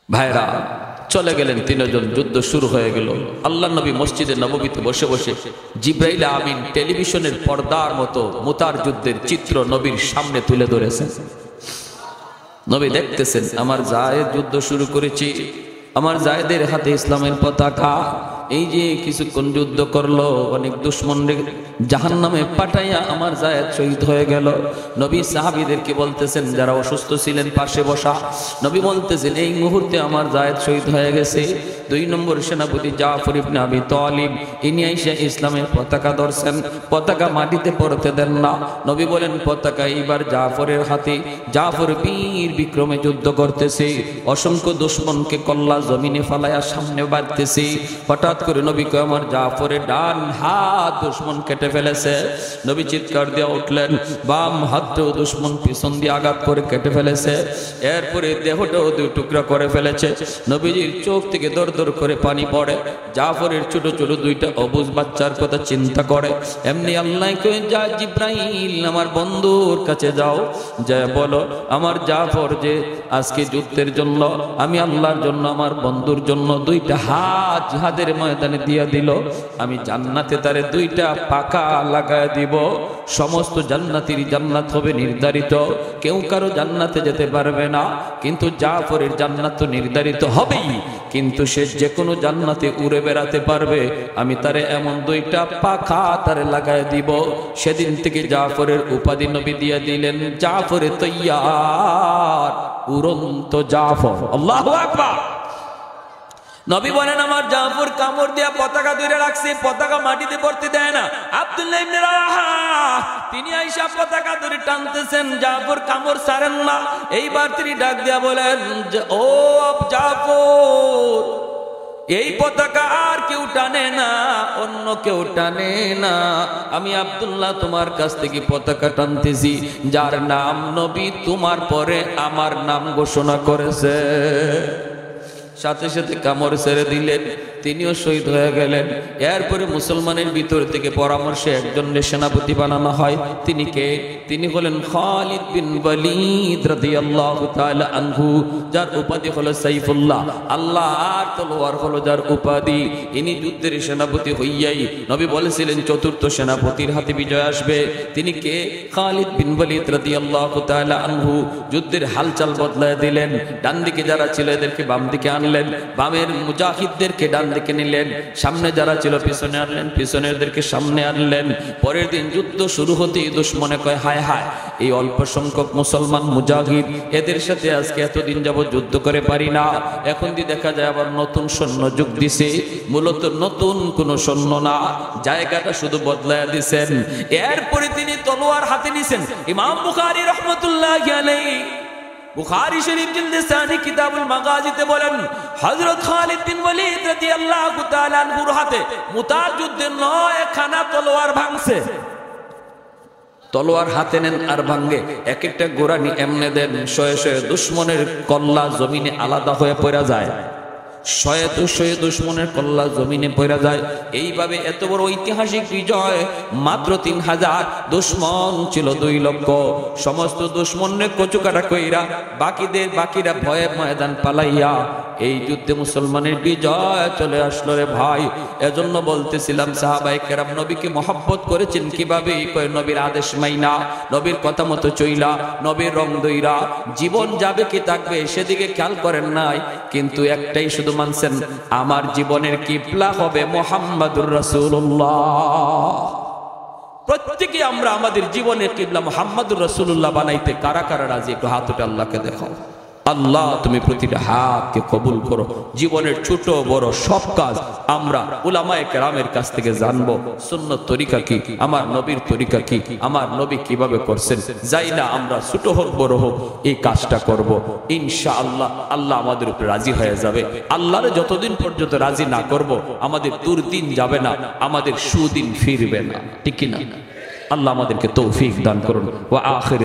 भाईरा चले गेलेन तीनজন, যুদ্ধ শুরু হয়ে গেল। আল্লাহ নবী মসজিদে নববীতে বসে বসে জিবরাইল আমিন টেলিভিশনের পর্দার মতো মুতার যুদ্ধের চিত্র নবীর সামনে তুলে ধরেছেন। নবী দেখতেছেন আমার জায়েদ যুদ্ধ শুরু করেছে, আমার জায়েদের হাতে ইসলামের পতাকা। এই যে কিছুক্ষণ যুদ্ধ করলো, অনেক দুশমনদের জাহান্নামে পাঠাইয়া আমার জায়েদ শহীদ হয়ে গেল। নবী সাহাবীদেরকে বলতেছেন, যারা অসুস্থ ছিলেন পাশে বসা, নবী বলতেছেন এই মুহূর্তে আমার জায়েদ শহীদ হয়ে গেছে। 2 নম্বর সেনাপতি জাফর ইবনে আবি তালিব, ইনি আইসা ইসলামের পতাকা ধরছেন, পতাকা মাটিতে পড়তে দেন না। নবী বলেন পতাকা এইবার জাফরের হাতে। জাফর বীর বিক্রমে যুদ্ধ করতেছে, অসংখ্য দুশমনকে কল্লা জমিনে ফালাইয়া সামনে বাড়তেছে। হঠাৎ করে নবী কয় আমার জাফরের ডান হাত দুশমন কেটে ফেলেছে। নবী চিৎকার দিয়ে উঠলেন, বাম হাতটাও দুশমন পিছন দিয়ে আঘাত করে কেটে ফেলেছে, এরপরে দেহটাও 2 টুকরা করে ফেলেছে। নবীজির চোখ থেকে দর দর করে পানি পড়ে। জাফরের ছোট ছোট 2টা অবুঝ বাচ্চার কথা চিন্তা করে। এমনি আল্লাহ কয়ে, যা জিব্রাইল আমার বন্ধুর কাছে যাও, যা বলো আমার জাফর যে আজকে যুদ্ধের জন্য আমি আল্লাহর জন্য আমার বন্ধুর জন্য 2টা হাত জিহাদের ময়দানে দিয়া দিল, আমি জান্নাতে তারে 2টা পাকা লাগায় দিব। সমস্ত জান্নাতীর জান্নাত হবে নির্ধারিত, কেউ কারো জান্নাতে যেতে পারবে না, কিন্তু জাফরের জান্নাত তো নির্ধারিত হবেই, কিন্তু সে যে কোনো জান্নাতে উড়ে বেড়াতে পারবে। আমি তারে এমন 2টা পাখা তারে লাগায় দিব। সেদিন থেকে জাফরের উপাধি নবী দিয়ে দিলেন জাফরে তৈয়ার, উড়ন্ত জাফর। আল্লাহু আকবার। নবী বলেন আমার জাফর কামড় দিয়া পতাকা ধরে রাখছে, পতাকা মাটিতে পড়তে দেয় না। আব্দুল্লাহ ইবনে রাওয়াহা তিনি আয়েশা পতাকা ধরে টানতেছেন, জাফর কামড় ছাড়েন না। এইবার তিনি ডাক দিয়া বলেন, ও জাফর, এই পতাকা আর কেউ টানে না, অন্য কেউ টানে না, আমি আব্দুল্লাহ তোমার কাছ থেকে পতাকা টানতেছি, যার নাম নবী তোমার পরে আমার নাম ঘোষণা করেছে। সাথে সাথে কামড় ছেড়ে দিলেন, তিনিও শহীদ হয়ে গেলেন। এরপরে মুসলমানের ভিতর থেকে পরামর্শে একজনকে সেনাপতি বানানো হয়। তিনি কে? তিনি হলেন খালিদ বিন ওয়ালিদ রাদিয়াল্লাহু তাআলা আনহু, যার উপাধি হলো সাইফুল্লাহ, আল্লাহ আর তলোয়ার হলো যার উপাধি। ইনি যুদ্ধের সেনাপতি হইয়াই নবী বলেছিলেন 4র্থ সেনাপতির হাতে বিজয় আসবে। তিনি কে? খালিদ বিন ওয়ালিদ রাদিয়াল্লাহু তাআলা আনহু। যুদ্ধের হালচাল বদলায় দিলেন, ডান দিকে যারা ছিল এদেরকে বাম দিকে আনলেন, বামের মুজাহিদদেরকে ডান দিকে নিলেন, সামনে যারা ছিল পিছনে আনলেন, পিছনেরদেরকে সামনে আনলেন। পরের দিন যুদ্ধ শুরু হতেই দুশমনে কয়, হায় হায়, এই অল্প সংখ্যক মুসলমান মুজাহিদ, এদের সাথে আজকে এতদিন যাবত যুদ্ধ করে পারি না, এখন দিয়ে দেখা যায় আবার নতুন সৈন্য যোগ দিছে। মূলত নতুন কোন সৈন্য না, জায়গাটা শুধু বদলায় দিছেন। এরপরে তিনি তলোয়ার হাতে নিছেন। ইমাম বুখারী রাহমাতুল্লাহি আলাইহি বুখারী শরীফ জিলদে সানি কিতাবুল মাগাজিতে বলেন, হযরত খালিদ বিন ওয়ালিদ রাদিয়াল্লাহু তাআলা আনহুর হাতে মুতার যুদ্ধে 9 খানা তলোয়ার ভাঙছে। তলোয়ার হাতে নেন আর ভাঙ্গে, এক একটা গোরানি এমনে দেন, শয়ে শয়ে দুশমনের কল্লা জমিনে আলাদা হয়ে পড়া যায়, শয়ে দুশমনের কল্লা জমিনে পড়া যায়। এইভাবে এত বড় ঐতিহাসিক বিজয়। মাত্র 3000, দুশমন ছিল 2 লক্ষ। সমস্ত দুশমনের কচুকাটা কইরা বাকিরা ভয়ে ময়দান পালাইয়া এই যুদ্ধে মুসলমানের বিজয় চলে আসলো রে ভাই। এজন্য বলতেছিলাম সাহাবায়ে কেরাম নবীকে মহব্বত করেছেন কিভাবে? কয় নবীর আদেশ মাইনা, নবীর কথা মতো চইলা, নবীর রং দইরা। জীবন যাবে কি থাকবে সেদিকে খেয়াল করেন নাই, কিন্তু একটাই শুধু মানছেন, আমার জীবনের কিবলা হবে মুহাম্মাদুর রাসূলুল্লাহ। প্রত্যেকে আমরা আমাদের জীবনের কিবলা মুহাম্মাদুর রাসূলুল্লাহ বানাইতে কারা কারা রাজি? একটু হাত উঠে আল্লাহকে দেখাও। আল্লাহ তুমি প্রতিটা হাতকে কবুল করো। জীবনের ছোট বড় সব কাজ আমরা উলামায়ে কেরামের কাছ থেকে জানবো। সুন্নত তরিকা কি, আমার নবীর তরিকা কি, আমার নবী কিভাবে করছেন, যাই না আমরা ছোট হোক বড় হোক এই কাজটা করব। ইনশাআল্লাহ আল্লাহ আমাদের উপরে রাজি হয়ে যাবে। আল্লাহরে যতদিন পর্যন্ত রাজি না করব আমাদের দুর্দিন যাবে না, আমাদের সুদিন ফিরবে না, ঠিক কি না? আল্লাহ আমাদেরকে তৌফিক দান করুন। ওয়া আখির